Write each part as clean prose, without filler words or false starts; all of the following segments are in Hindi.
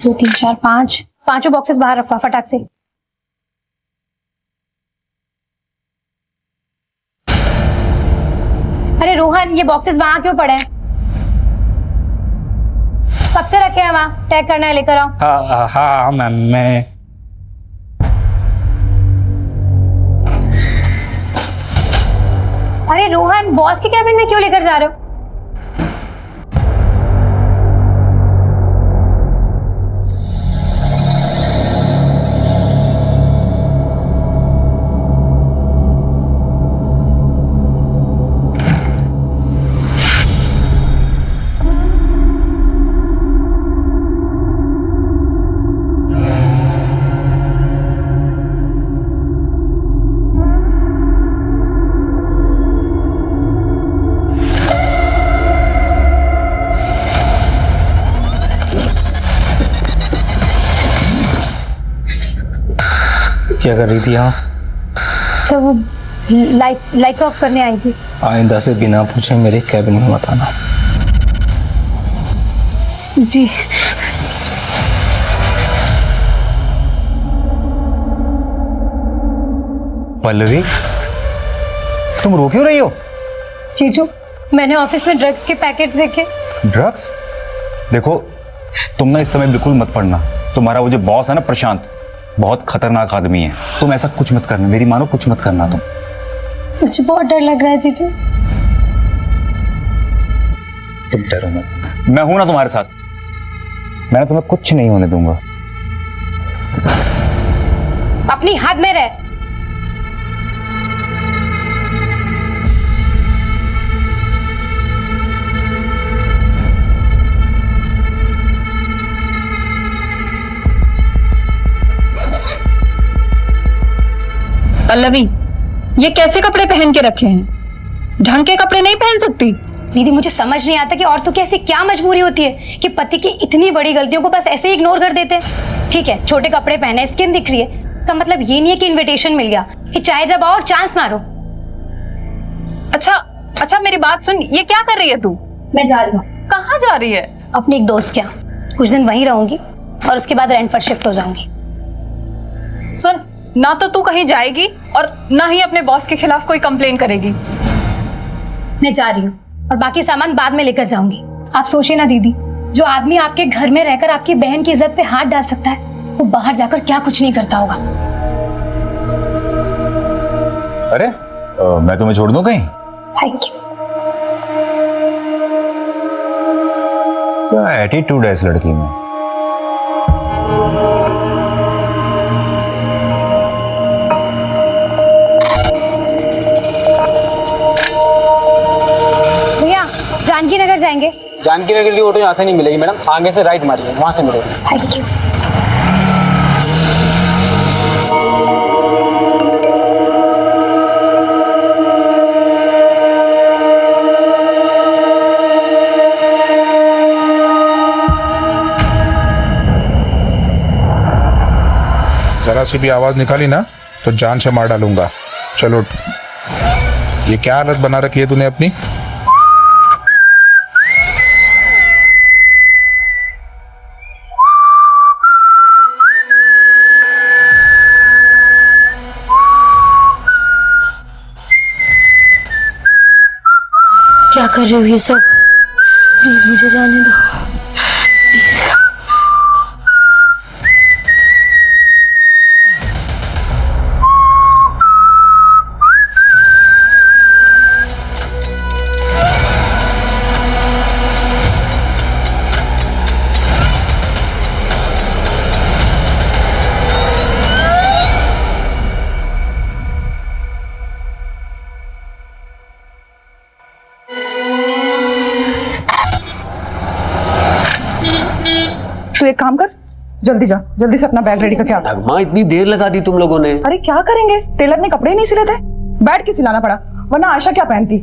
2 3 4 5 पांचों बॉक्सेस बाहर रखवा फटाक से। अरे रोहन, ये बॉक्सेस वहां क्यों पड़े हैं? कब से रखे हैं वहां? टैग करना है, लेकर आओ। हाँ मैम, मैं अरे रोहन, बॉस के कैबिन में क्यों लेकर जा रहे हो? क्या कर रही थी यहाँ? सब लाइट ऑफ करने आई थी। आइंदा से बिना पूछे मेरे कैबिन में मत आना। जी। पल्लवी, तुम रो क्यों रही हो? जीजू, मैंने ऑफिस में ड्रग्स के पैकेट्स देखे। ड्रग्स? देखो, तुम ना इस समय बिल्कुल मत पढ़ना। तुम्हारा वो जो बॉस है ना प्रशांत, बहुत खतरनाक आदमी है। तुम ऐसा कुछ मत करना, मेरी मानो, कुछ मत करना तुम। मुझे बहुत डर लग रहा है जीजू। तुम डरो मत, मैं हूं ना तुम्हारे साथ। मैं तुम्हें कुछ नहीं होने दूंगा। अपनी हद में रह। पल्लवी, ये कैसे कपड़े पहन के रखे हैं? ढंग के कपड़े नहीं पहन सकती? दीदी, मुझे समझ नहीं आता कि औरतों की ऐसी क्या मजबूरी होती है कि पति की इतनी बड़ी गलतियों को बस ऐसे ही इग्नोर कर देते हैं। ठीक है, छोटे कपड़े पहने, स्किन दिख रही है, का मतलब ये नहीं है कि इनविटेशन मिल गया कि चाहे जब आओ चांस मारो। अच्छा मेरी बात सुन, ये क्या कर रही है तू? मैं जा रही हूँ। कहाँ जा रही है? अपने एक दोस्त के यहाँ कुछ दिन वहीं रहूंगी और उसके बाद रेंट पर शिफ्ट हो जाऊंगी। सुन, ना तो तू कहीं जाएगी और ना ही अपने बॉस के खिलाफ कोई कंप्लेन करेगी। मैं जा रही हूँ और बाकी सामान बाद में लेकर जाऊंगी। आप सोचिए ना दीदी, जो आदमी आपके घर में रहकर आपकी बहन की इज्जत पे हाथ डाल सकता है, वो बाहर जाकर क्या कुछ नहीं करता होगा। अरे मैं तुम्हें छोड़ दूं कहीं? Thank you. क्या एटीट्यूड है इस लड़की में। भैया, जानकी नगर जाएंगे। जानकी नगर की ऑटो यहाँ से नहीं मिलेगी मैडम, आगे से राइट मारिए, वहां से मिलेगी। Thank you. जरा सी भी आवाज निकाली ना तो जान से मार डालूंगा। चलो, ये क्या हालत बना रखी है तूने अपनी? क्या कर रहे हो ये सब? प्लीज मुझे जाने दो। तू एक काम कर, जल्दी जा, जल्दी से अपना बैग रेडी करके आ। नगमा, इतनी देर लगा दी तुम लोगों ने। अरे क्या करेंगे, टेलर ने कपड़े ही नहीं सिले थे, बैठ के सिलाना पड़ा, वरना आयशा क्या पहनती।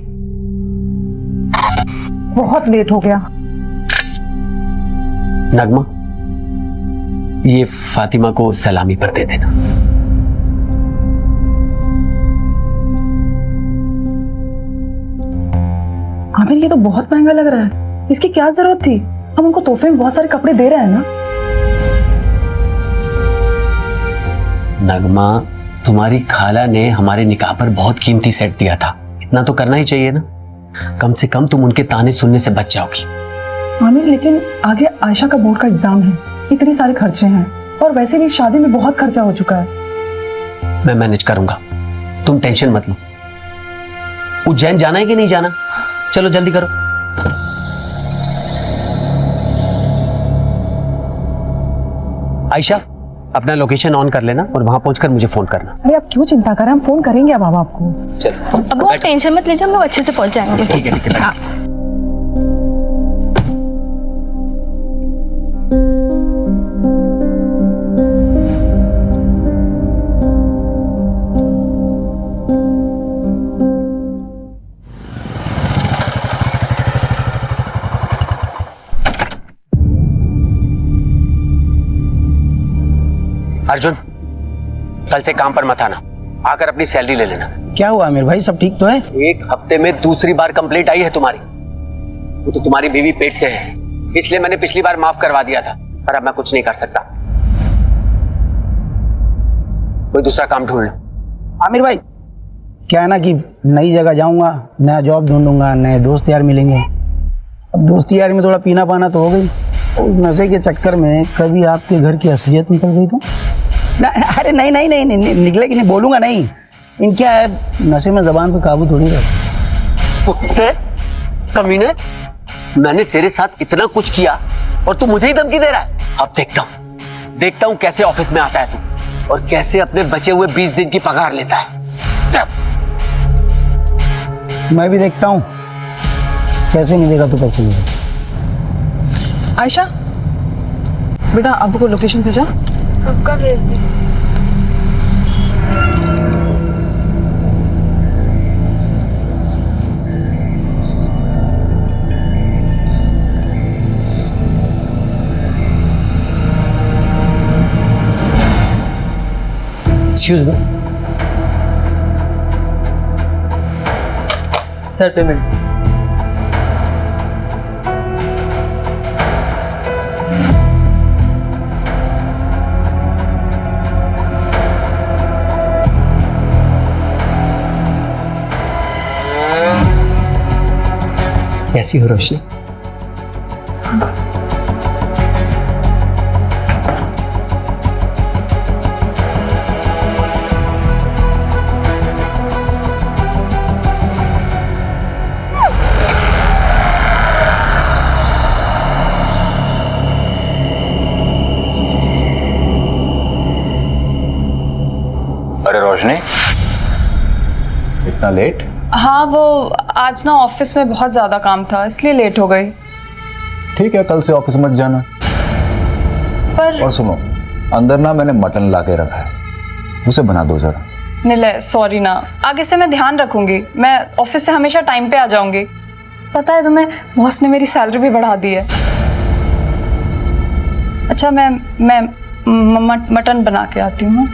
बहुत लेट हो गया। नगमा, ये फातिमा को सलामी पर दे देना। आमिर, ये तो बहुत महंगा लग रहा है, इसकी क्या जरूरत थी? हम उनको तोहफे में बहुत सारे कपड़े दे रहे हैं ना। नगमा, तुम्हारी खाला ने हमारे निकाह पर बहुत कीमती सेट दिया था, इतना तो करना ही चाहिए ना। कम से कम तुम उनके ताने सुनने से बच जाओगी। आमिर, लेकिन आगे आयशा का बोर्ड का एग्जाम है, इतने सारे खर्चे हैं, और वैसे भी शादी में बहुत खर्चा हो चुका है। मैं मैनेज करूंगा, तुम टेंशन मत लो। उज्जैन जाना है कि नहीं जाना? चलो जल्दी करो। आयशा, अपना लोकेशन ऑन कर लेना और वहां पहुंचकर मुझे फोन करना। अरे आप क्यों चिंता करें, हम फोन करेंगे अब आपको। चलो अब वो टेंशन मत लीजिए, हम लोग अच्छे से पहुंच जाएंगे। ठीक है, ठीक है। अर्जुन, कल से काम पर मत आना, आकर अपनी सैलरी ले लेना। क्या हुआ आमिर भाई, सब ठीक तो है? एक हफ्ते में दूसरी बार कंप्लेंट आई है तुम्हारी। वो तो तुम्हारी बीवी पेट से है, इसलिए मैंने पिछली बार माफ करवा दिया था, पर अब मैं कुछ नहीं कर सकता। कोई दूसरा काम ढूंढ लो। आमिर भाई, क्या है ना कि नई जगह जाऊंगा, नया जॉब ढूंढूंगा, नए दोस्त यार मिलेंगे। अब दोस्ती यार में थोड़ा पीना पाना तो हो गई, उस नशे के चक्कर में कभी आपके घर की असलियत निकल गई तो ना। अरे नहीं नहीं नहीं, नहीं, नहीं निकलेगी नहीं, बोलूंगा नहीं। इन क्या है, नशे में जबान पे काबू थोड़ी रहता। कमीने, मैंने तेरे साथ इतना कुछ किया और तू मुझे ही धमकी दे रहा है। अब देखता हूं कैसे ऑफिस में आता है तू, और कैसे अपने बचे हुए 20 दिन की पगार लेता है। मैं भी देखता हूँ कैसे नहीं देगा तो पैसे मिलेगा। आयशा बेटा, अब्बू को लोकेशन भेजा? कब का भेज दी? Excuse me sir, payment. कैसी हो रोशनी? अरे रोशनी, इतना लेट? हाँ, वो आज ना ऑफिस में बहुत ज्यादा काम था, इसलिए लेट हो गई। ठीक है, कल से ऑफिस मत जाना। पर और सुनो, अंदर ना मैंने मटन ला के रखा है, उसे बना दो जरा। निलय, सॉरी ना, आगे से मैं ध्यान रखूंगी। मैं ऑफिस से हमेशा टाइम पे आ जाऊंगी। पता है तुम्हें, बॉस ने मेरी सैलरी भी बढ़ा दी है। अच्छा, मैं मटन बना के आती हूँ।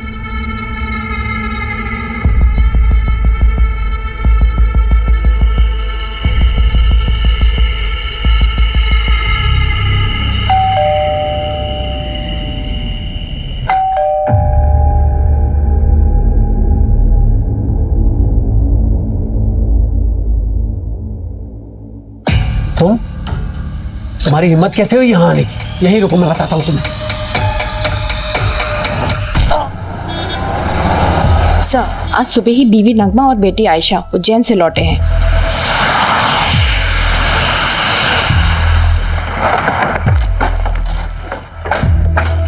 तुम्हारी हिम्मत कैसे हुई यहाँ आने की? यहीं रुको, मैं बताता हूँ तुम्हें। सर, आज सुबह ही बीवी नगमा और बेटी आयशा उज्जैन से लौटे हैं।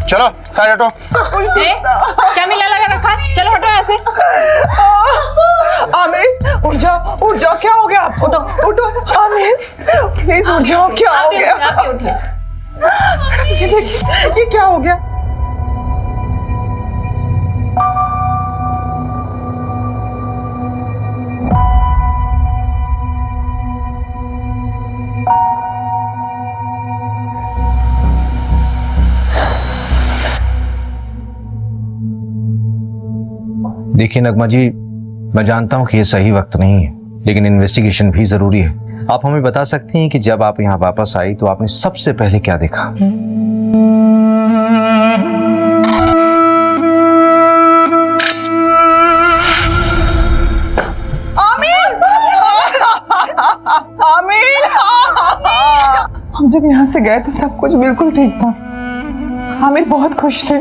चलो सारे हटो। क्या मिला लगा रखा है? चलो हटो ऐसे। आमिर उठ जाओ, क्या हो गया आपको? उठो आमिर, प्लीज उठ जाओ, क्या हो गया? ये देखिए, ये क्या हो गया? देखिए नगमा जी, मैं जानता हूं कि ये सही वक्त नहीं है, लेकिन इन्वेस्टिगेशन भी जरूरी है। आप हमें बता सकती हैं कि जब आप यहाँ वापस आई तो आपने सबसे पहले क्या देखा? जब यहाँ से गए तो सब कुछ बिल्कुल ठीक था। आमिर बहुत खुश थे।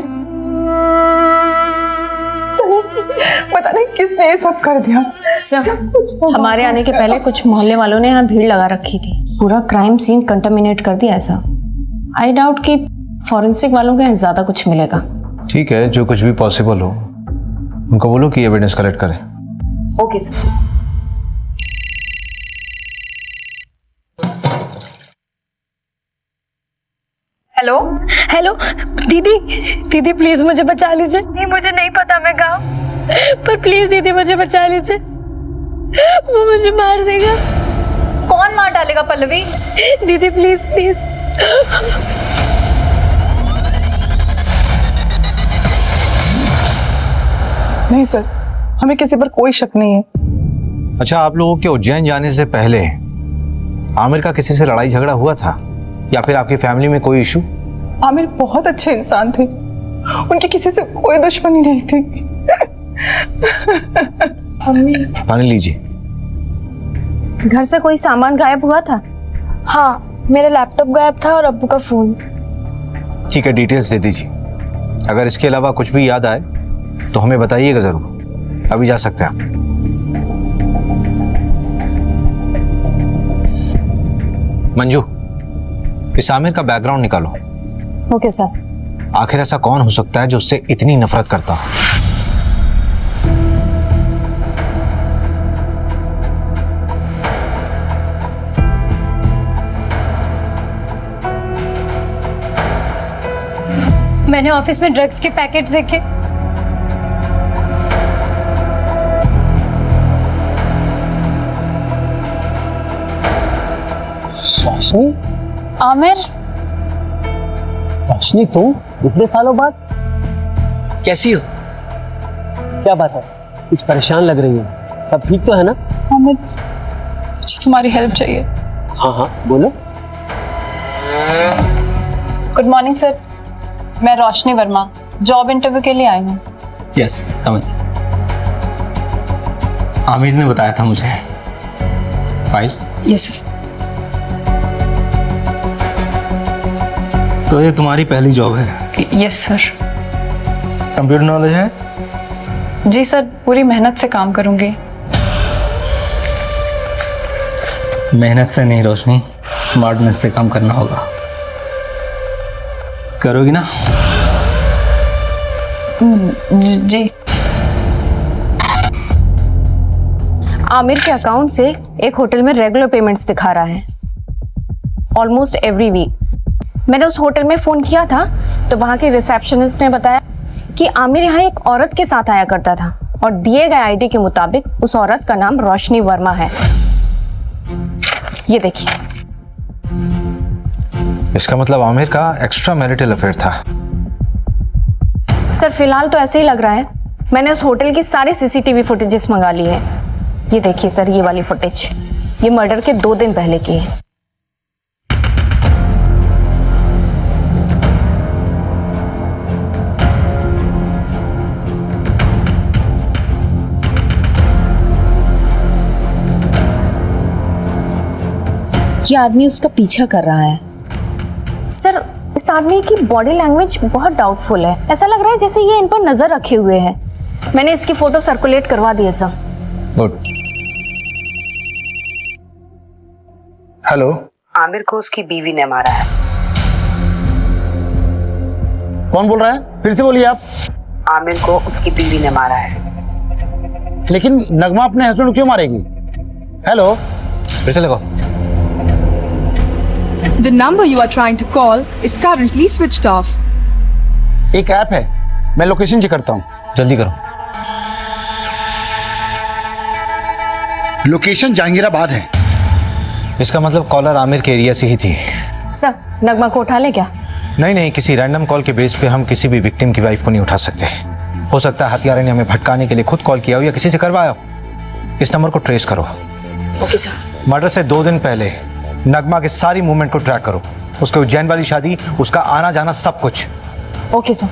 पता नहीं किसने ये सब कर दिया। सर, हमारे आने के पहले कुछ मोहल्ले वालों ने यहाँ भीड़ लगा रखी थी, पूरा क्राइम सीन कंटामिनेट कर दिया ऐसा। आई डाउट कि फॉरेंसिक वालों के यहाँ ज्यादा कुछ मिलेगा। ठीक है, जो कुछ भी पॉसिबल हो उनको बोलो कि एविडेंस कलेक्ट करें। Okay sir. हेलो हेलो दीदी, दीदी प्लीज मुझे बचा लीजिए। नहीं मुझे नहीं पता मैं गाँव, पर प्लीज दीदी मुझे बचा लीजिए, वो मुझे मार देगा। कौन मार डालेगा पल्लवी? दीदी प्लीज प्लीज। नहीं सर, हमें किसी पर कोई शक नहीं है। अच्छा, आप लोगों के उज्जैन जाने से पहले आमिर का किसी से लड़ाई झगड़ा हुआ था या फिर आपकी फैमिली में कोई इशू? आमिर बहुत अच्छे इंसान थे, उनकी किसी से कोई दुश्मनी नहीं थी। पानी लीजिए। घर से कोई सामान गायब हुआ था? हाँ, मेरा लैपटॉप गायब था और अब्बू का फोन। ठीक है, डिटेल्स दे दीजिए। अगर इसके अलावा कुछ भी याद आए तो हमें बताइएगा जरूर। अभी जा सकते हैं आप। मंजू, इस आमिर का बैकग्राउंड निकालो। Okay sir. आखिर ऐसा कौन हो सकता है जो उससे इतनी नफरत करता हो? मैंने ऑफिस में ड्रग्स के पैकेट्स देखे। रोशनी? आमिर, रोशनी तुम इतने सालों बाद कैसी हो? क्या बात है, कुछ परेशान लग रही है। सब ठीक तो है ना? आमिर मुझे तुम्हारी हेल्प चाहिए। हाँ हाँ बोलो। गुड मॉर्निंग सर, मैं रोशनी वर्मा जॉब इंटरव्यू के लिए आई हूँ। यस, कम इन। आमिर ने बताया था मुझे। फाइल? Yes sir. तो ये तुम्हारी पहली जॉब है? Yes sir. कंप्यूटर नॉलेज है? जी सर, पूरी मेहनत से काम करूंगी। मेहनत से नहीं रोशनी, स्मार्टनेस से काम करना होगा। करोगी ना? जी। आमिर के अकाउंट से एक होटल में रेगुलर पेमेंट्स दिखा रहा है, ऑलमोस्ट एवरी वीक। मैंने उस होटल में फोन किया था तो वहां के रिसेप्शनिस्ट ने बताया कि आमिर यहाँ एक औरत के साथ आया करता था और दिए गए आईडी के मुताबिक उस औरत का नाम रोशनी वर्मा है। ये देखिए। इसका मतलब आमिर का एक्स्ट्रा मैरिटल अफेयर था। सर फिलहाल तो ऐसे ही लग रहा है। मैंने उस होटल की सारी सीसीटीवी फुटेजेस मंगा ली है। ये देखिए सर, ये वाली फुटेज, ये मर्डर के 2 दिन पहले की है। ये आदमी उसका पीछा कर रहा है। सर इस आदमी की बॉडी लैंग्वेज बहुत डाउटफुल है। ऐसा लग रहा है जैसे ये इन पर नजर रखे हुए है। मैंने इसकी फोटो सर्कुलेट करवा दी है सर। गुड। हेलो। आमिर को उसकी बीवी ने मारा है। कौन बोल रहा है? फिर से बोलिए आप। आमिर को उसकी बीवी ने मारा है। लेकिन नगमा अपने हस्बैंड को क्यों मारेगी? हेलो। फिर से लगाओ। The number you are trying to call is currently switched off. एक ऐप है, मैं लोकेशन चेक करता हूँ। जल्दी करो। लोकेशन जहांगीराबाद है। इसका मतलब कॉलर आमिर के एरिया से ही थी। सर नगमा को उठा ले क्या? नहीं, किसी रैंडम कॉल के बेस पे हम किसी भी विक्टिम की वाइफ को नहीं उठा सकते। हो सकता है हत्यारे ने हमें भटकाने के लिए खुद कॉल किया हो या किसी से करवाया हो। इस नंबर को ट्रेस करो। Okay sir. मर्डर से 2 दिन पहले नगमा के सारी मूवमेंट को ट्रैक करो। उसके उज्जैन वाली शादी, उसका आना जाना, सब कुछ। Okay sir.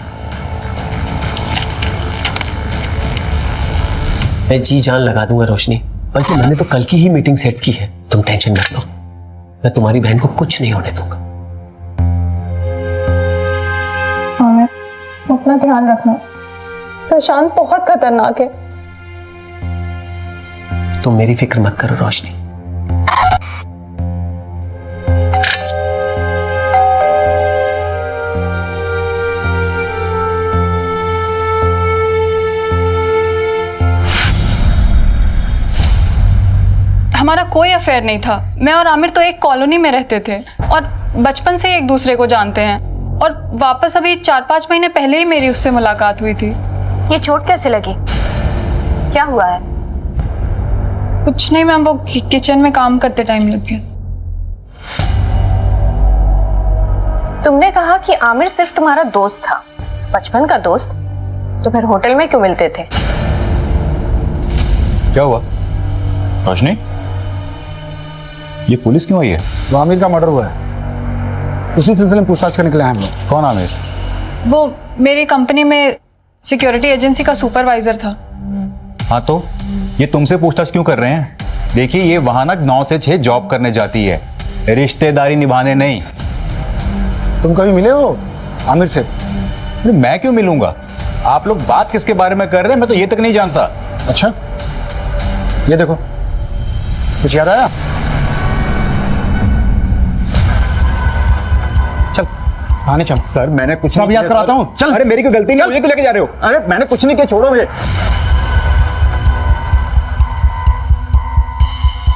मैं जी जान लगा दूंगा रोशनी, बल्कि मैंने तो कल की ही मीटिंग सेट की है। तुम टेंशन मत लो, मैं तुम्हारी बहन को कुछ नहीं होने दूंगा। अपना ध्यान रखना। प्रशांत बहुत खतरनाक है। तुम मेरी फिक्र मत करो रोशनी। हमारा कोई अफेयर नहीं था। मैं और आमिर तो एक कॉलोनी में रहते थे और बचपन से ही एक दूसरे को जानते हैं। और वापस अभी 4-5 महीने पहले ही मेरी उससे मुलाकात हुई थी। ये चोट कैसे लगी? क्या हुआ है? कुछ नहीं मैम, वो किचन में काम करते टाइम लग गया। तुमने कहा कि आमिर सिर्फ तुम्हारा दोस्त था, बचपन का दोस्त, तो फिर होटल में क्यों मिलते थे? क्या हुआ रोशनी? ये पुलिस क्यों आई है? वो आमिर का मर्डर हुआ है, उसी सिलसिले में पूछताछ करने के लिए आए हम लोग। कौन आमिर? वो मेरी कंपनी में सिक्योरिटी एजेंसी का सुपरवाइजर था। हाँ तो ये तुमसे पूछताछ क्यों कर रहे हैं? देखिए ये वहां ना 9 से 6 जॉब करने जाती है, रिश्तेदारी निभाने नहीं। तुम कभी मिले हो आमिर से? अरे मैं क्यों मिलूंगा? आप लोग बात किसके बारे में कर रहे हैं मैं तो ये तक नहीं जानता। अच्छा, ये देखो, कुछ याद आया? चल आने चल। सर मैंने कुछ सब याद कराता हूँ, चल। अरे मेरी कोई गलती नहीं, मुझे क्यों लेके जा रहे हो? अरे मैंने कुछ नहीं किया, छोड़ो मुझे।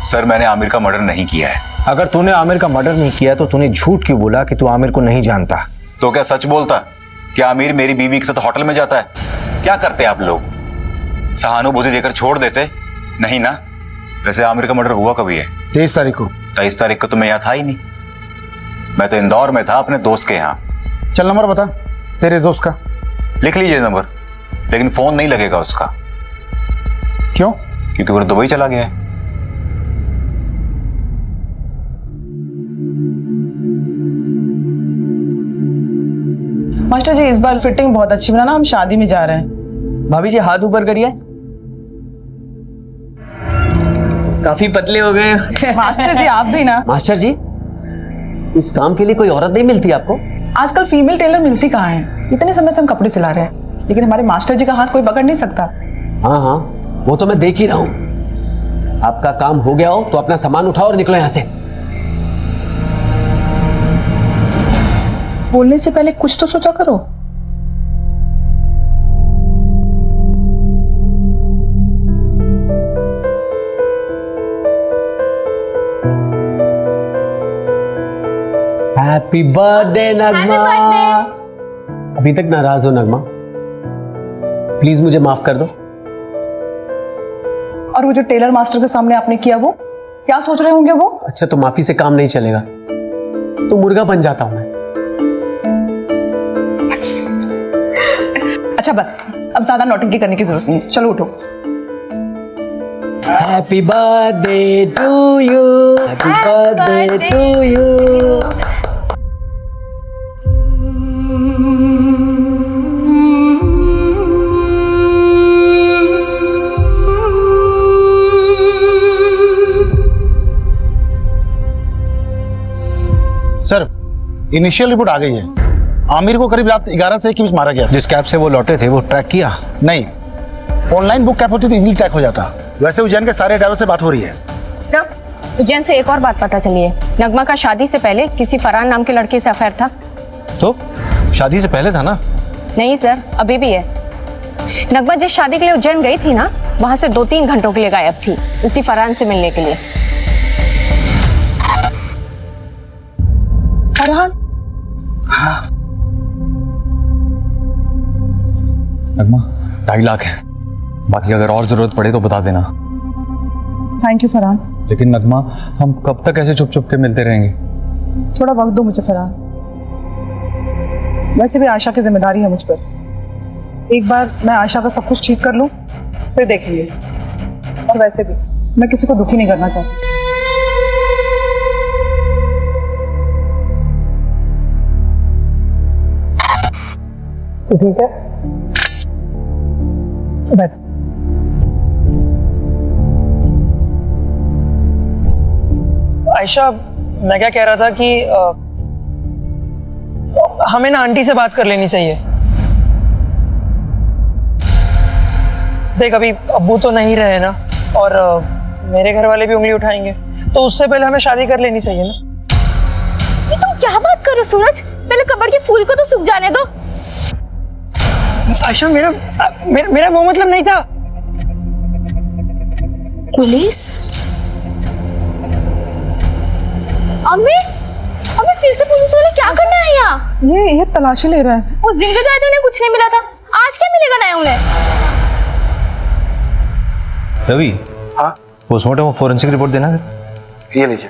सर मैंने आमिर का मर्डर नहीं किया है। अगर तूने आमिर का मर्डर नहीं किया तो तूने झूठ क्यों बोला कि तू आमिर को नहीं जानता? तो क्या सच बोलता? क्या आमिर मेरी बीवी के साथ होटल में जाता है? क्या करते आप लोग? सहानुभूति देकर छोड़ देते? नहीं ना। वैसे आमिर का मर्डर हुआ कभी है? 23 तारीख को। 23 तारीख को तो मैं यहाँ था ही नहीं, मैं तो इंदौर में था अपने दोस्त के यहाँ। चल नंबर बता तेरे दोस्त का। लिख लीजिए नंबर, लेकिन फोन नहीं लगेगा उसका। क्यों? क्योंकि वो दुबई चला गया है। मास्टर जी इस बार फिटिंग बहुत अच्छी बनाना, हम शादी में जा रहे हैं। भाभी जी हाथ ऊपर करिए, काफी पतले हो गए। मास्टर जी आप भी ना। मास्टर जी इस काम के लिए कोई औरत नहीं मिलती आपको? आजकल फीमेल टेलर मिलती कहाँ है? इतने समय से हम कपड़े सिला रहे हैं, लेकिन हमारे मास्टर जी का हाथ कोई पकड़ नहीं सकता। हाँ हाँ वो तो मैं देख ही रहा हूँ। आपका काम हो गया हो तो अपना सामान उठाओ और निकलो यहाँ से। बोलने से पहले कुछ तो सोचा करो। हैप्पी बर्थडे नगमा। अभी तक नाराज हो नगमा? प्लीज मुझे माफ कर दो। और वो जो टेलर मास्टर के सामने आपने किया, वो क्या सोच रहे होंगे वो? अच्छा तो माफी से काम नहीं चलेगा, तो मुर्गा बन जाता हूं मैं। अच्छा बस अब ज्यादा नौटंकी करने की जरूरत नहीं, चलो उठो। Happy birthday to you, happy birthday to you. Sir initial report आ गई है। आमिर को करीब रात 11 से 1 के बीच मारा गया। जिस कैब से वो लौटे थे वो ट्रैक किया? नहीं, ऑनलाइन बुक कैब होती तो इजीली ट्रैक हो जाता। वैसे उज्जैन के सारे ड्राइवर से बात हो रही है। सर उज्जैन से एक और बात पता चली है, नगमा का शादी से पहले किसी फरहान नाम के लड़के से अफेयर था। तो शादी से पहले था ना? नहीं सर अभी भी है। नगमा जिस शादी के लिए उज्जैन गई थी ना, वहां से 2-3 घंटों के लिए गायब थी, उसी फरहान से मिलने के लिए। फरहान? नगमा 2.5 लाख है, बाकी अगर और जरूरत पड़े तो बता देना। Thank you Farhan. लेकिन नगमा हम कब तक ऐसे चुप चुप के मिलते रहेंगे? थोड़ा वक्त दो मुझे फरहान। वैसे भी आशा की जिम्मेदारी है मुझ पर। एक बार मैं आशा का सब कुछ ठीक कर लूं, फिर देखेंगे। और वैसे भी मैं किसी को दुखी नहीं करना चाहती। तो ठीक है, बैठ। आयशा मैं क्या कह रहा था कि हमें ना आंटी से बात कर लेनी चाहिए। देख अभी अब्बू तो नहीं रहे ना, और मेरे घर वाले भी उंगली उठाएंगे, तो उससे पहले हमें शादी कर लेनी चाहिए ना। ये तुम क्या बात कर रहे हो सूरज? पहले कब्र के फूल को तो सूख जाने दो। आयशा मेरा वो मतलब नहीं था। पुलिस? अम्मी फिर से पुलिस वाले क्या करने आए यहाँ? ये तलाशी ले रहा है। उस दिन भी तो आए थे, उन्हें कुछ नहीं मिला था, आज क्या मिलेगा नया उन्हें? रवि, हाँ पोस्टमार्टम फोरेंसिक रिपोर्ट देना है। ये लीजिए।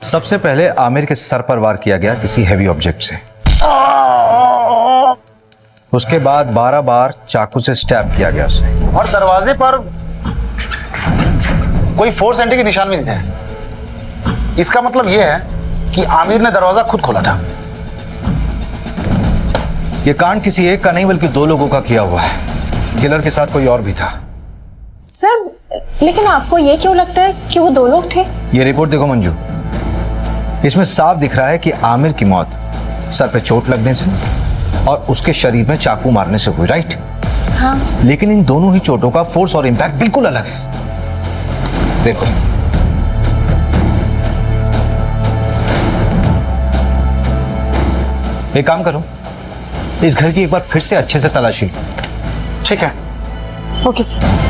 सबसे पहले आमिर के सर पर वार किया गया किसी हैवी ऑब्जेक्ट से। उसके बाद 12 बार चाकू से स्टैब किया गया उसे। और दरवाजे पर कोई फोर्स एंट्री के निशान भी नहीं थे। इसका मतलब यह है कि आमिर ने दरवाजा खुद खोला था। यह कांड किसी एक का नहीं बल्कि 2 लोगों का किया हुआ है। किलर के साथ कोई और भी था। सर, लेकिन आपको ये क्यों लगता है कि वो 2 लोग थे? ये रिपोर्ट देखो मंजू, इसमें साफ दिख रहा है कि आमिर की मौत सर पे चोट लगने से और उसके शरीर में चाकू मारने से हुई, राइट? हाँ। लेकिन इन दोनों ही चोटों का फोर्स और इंपैक्ट बिल्कुल अलग है। देखो, एक काम करो, इस घर की एक बार फिर से अच्छे से तलाशी लो। ठीक है। Okay sir.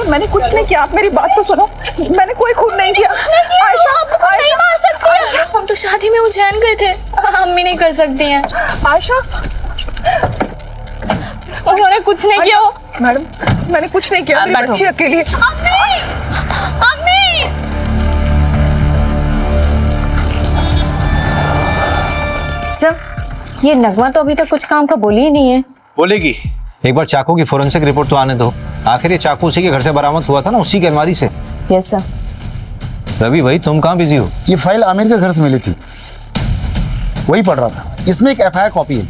मैंने कुछ नहीं किया, आप मेरी बात तो सुनो। मैंने कोई खून नहीं किया। आयशा, आप नहीं मार सकती हैं। हम तो शादी में उलझन गए थे, अम्मी नहीं कर सकती हैं। आयशा, उन्होंने कुछ नहीं किया। मैडम, मैंने कुछ नहीं किया, मेरी बच्ची अकेली है। अम्मी! सर, ये नगमा तो अभी तक कुछ काम का बोली ही नहीं है। बोलेगी। एक बार चाकू की फोरेंसिक रिपोर्ट तो आने दो। आखिर ये चाकू उसी के घर से बरामद हुआ था ना, उसी की अलमारी से। Yes sir. रवि भाई, तुम कहाँ बिजी हो? ये फाइल आमिर के घर से मिली थी, वही पढ़ रहा था। इसमें एक एफआईआर कॉपी है।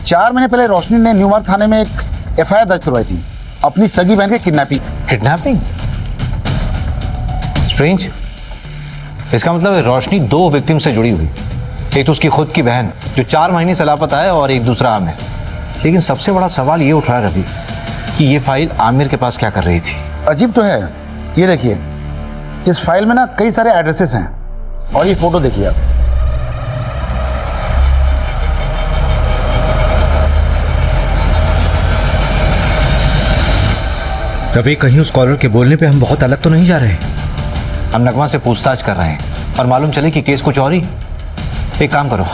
4 महीने पहले रोशनी ने न्यू मार्ग थाने में एक एफआईआर दर्ज करवाई थी अपनी सगी बहन के किडनैपिंग। किडनैपिंग? स्ट्रेंज। इसका मतलब रोशनी 2 विक्टिम से जुड़ी हुई। एक तो उसकी खुद की बहन जो 4 महीने से लापता है, और एक दूसरा आमिर। लेकिन सबसे बड़ा सवाल ये उठ रहा है रवि कि ये फाइल आमिर के पास क्या कर रही थी? अजीब तो है। ये देखिए, इस फाइल में ना कई सारे एड्रेसेस हैं, और ये फोटो देखिए आप। रवि, कहीं उस कॉलर के बोलने पे हम बहुत अलग तो नहीं जा रहे? हम नगमा से पूछताछ कर रहे हैं और मालूम चले कि केस कुछ और ही। एक काम करो,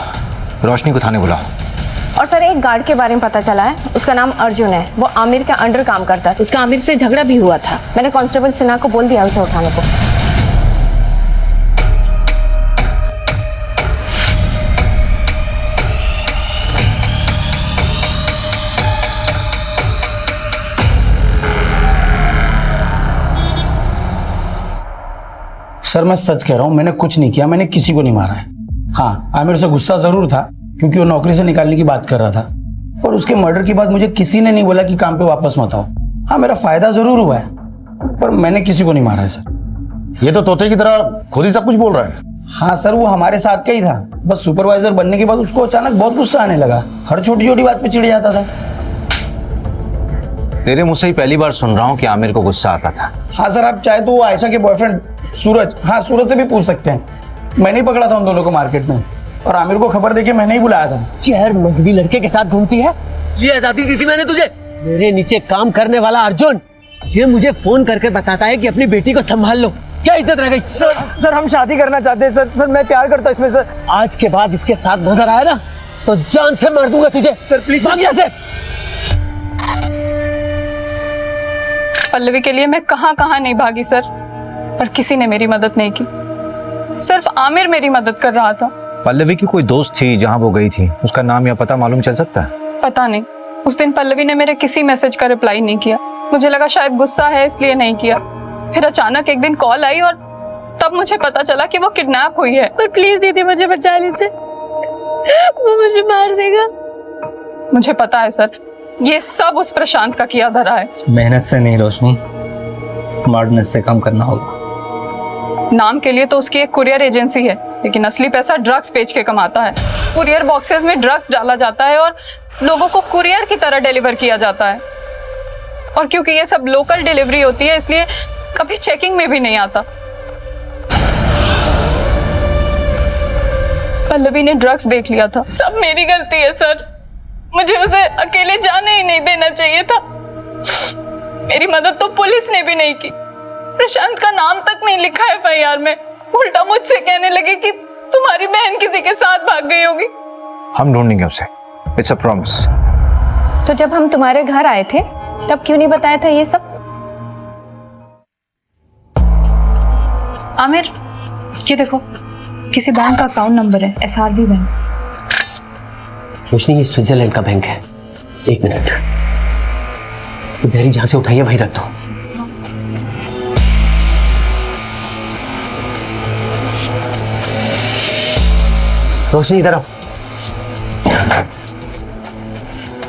रोशनी को थाने बुलाओ। और सर, एक गार्ड के बारे में पता चला है, उसका नाम अर्जुन है। वो आमिर के अंडर काम करता है। उसका आमिर से झगड़ा भी हुआ था। मैंने कांस्टेबल सिन्हा को बोल दिया उसे उठाने को। सर, मैं सच कह रहा हूँ, मैंने कुछ नहीं किया, मैंने किसी को नहीं मारा है। हाँ, आमिर से गुस्सा जरूर था क्योंकि वो नौकरी से निकालने की बात कर रहा था, और उसके मर्डर के बाद मुझे किसी ने नहीं बोला कि काम पे वापस मत आओ। हाँ, मेरा फायदा जरूर हुआ है, पर मैंने किसी को नहीं मारा है सर। ये तो तोते की तरह खुद ही सब कुछ बोल रहा है। हाँ सर, वो हमारे साथ का ही था। बस सुपरवाइजर बनने के बाद उसको अचानक बहुत गुस्सा आने लगा। हर छोटी छोटी बात पे चिढ़ जाता था। तेरे मुंह से ही पहली बार सुन रहा हूँ कि आमिर को गुस्सा आता था। हाँ सर, आप चाहे तो वो आयशा के बॉयफ्रेंड सूरज, हाँ सूरज से भी पूछ सकते हैं। मैंने ही पकड़ा था उन दोनों को मार्केट में, और आमिर को खबर देके मैंने ही बुलाया था। यार, मजहबी लड़के के साथ घूमती है। ये आजादी दी थी मैंने तुझे। मेरे नीचे काम करने वाला अर्जुन ये मुझे फोन करके बताता है कि अपनी बेटी को संभाल लो। क्या इज्जत रह गई? सर हम शादी करना चाहते हैं सर। सर मैं प्यार करता हूँ इसमें सर। आज के बाद इसके साथ नजर आया ना तो जान से मार दूंगा तुझे। सर प्लीज भाग यहाँ से। पल्लवी के लिए मैं कहाँ कहाँ नहीं भागी सर, पर किसी ने मेरी मदद नहीं की। सिर्फ आमिर मेरी मदद कर रहा था। पल्लवी की कोई दोस्त थी जहां वो गई थी, उसका नाम या पता मालूम चल सकता है? पता नहीं। उस दिन पल्लवी ने मेरे किसी मैसेज का रिप्लाई नहीं किया। मुझे लगा शायद गुस्सा है इसलिए नहीं किया। फिर अचानक एक दिन कॉल आई और तब मुझे पता चला कि वो किडनैप हुई है। पर प्लीज दीदी मुझे बचा लीजिए, वो मुझे मार देगा। मुझे पता है सर, ये सब उस प्रशांत का किया धरा है। मेहनत से नहीं रोशनी, स्मार्टनेस से काम करना होगा। नाम के लिए तो उसकी एक कुरियर एजेंसी है, लेकिन असली पैसा ड्रग्स बेच के कमाता है। कुरियर बॉक्सेस में ड्रग्स डाला जाता है और लोगों को कुरियर की तरह डिलीवर किया जाता है। और क्योंकि ये सब लोकल डिलीवरी होती है इसलिए कभी चेकिंग में भी नहीं आता। पल्लवी ने ड्रग्स देख लिया था। सब मेरी गलती है सर, मुझे उसे अकेले जाने ही नहीं देना चाहिए था। मेरी मदद तो पुलिस ने भी नहीं की। प्रशांत का नाम तक नहीं लिखा एफआईआर में। उल्टा मुझसे कहने लगे कि तुम्हारी बहन किसी के साथ भाग गई होगी। हम ढूंढेंगे उसे, इट्स अ प्रॉमिस। तो जब हम तुम्हारे घर आए थे तब क्यों नहीं बताया था ये सब? आमिर, ये देखो, किसी बैंक का अकाउंट नंबर है, SRV बैंक। रोशनी, ये स्विट्जरलैंड का बैंक है। एक मिनट, डायरी जहां से उठाई है वहीं रख दो। रोशनी इधर आओ।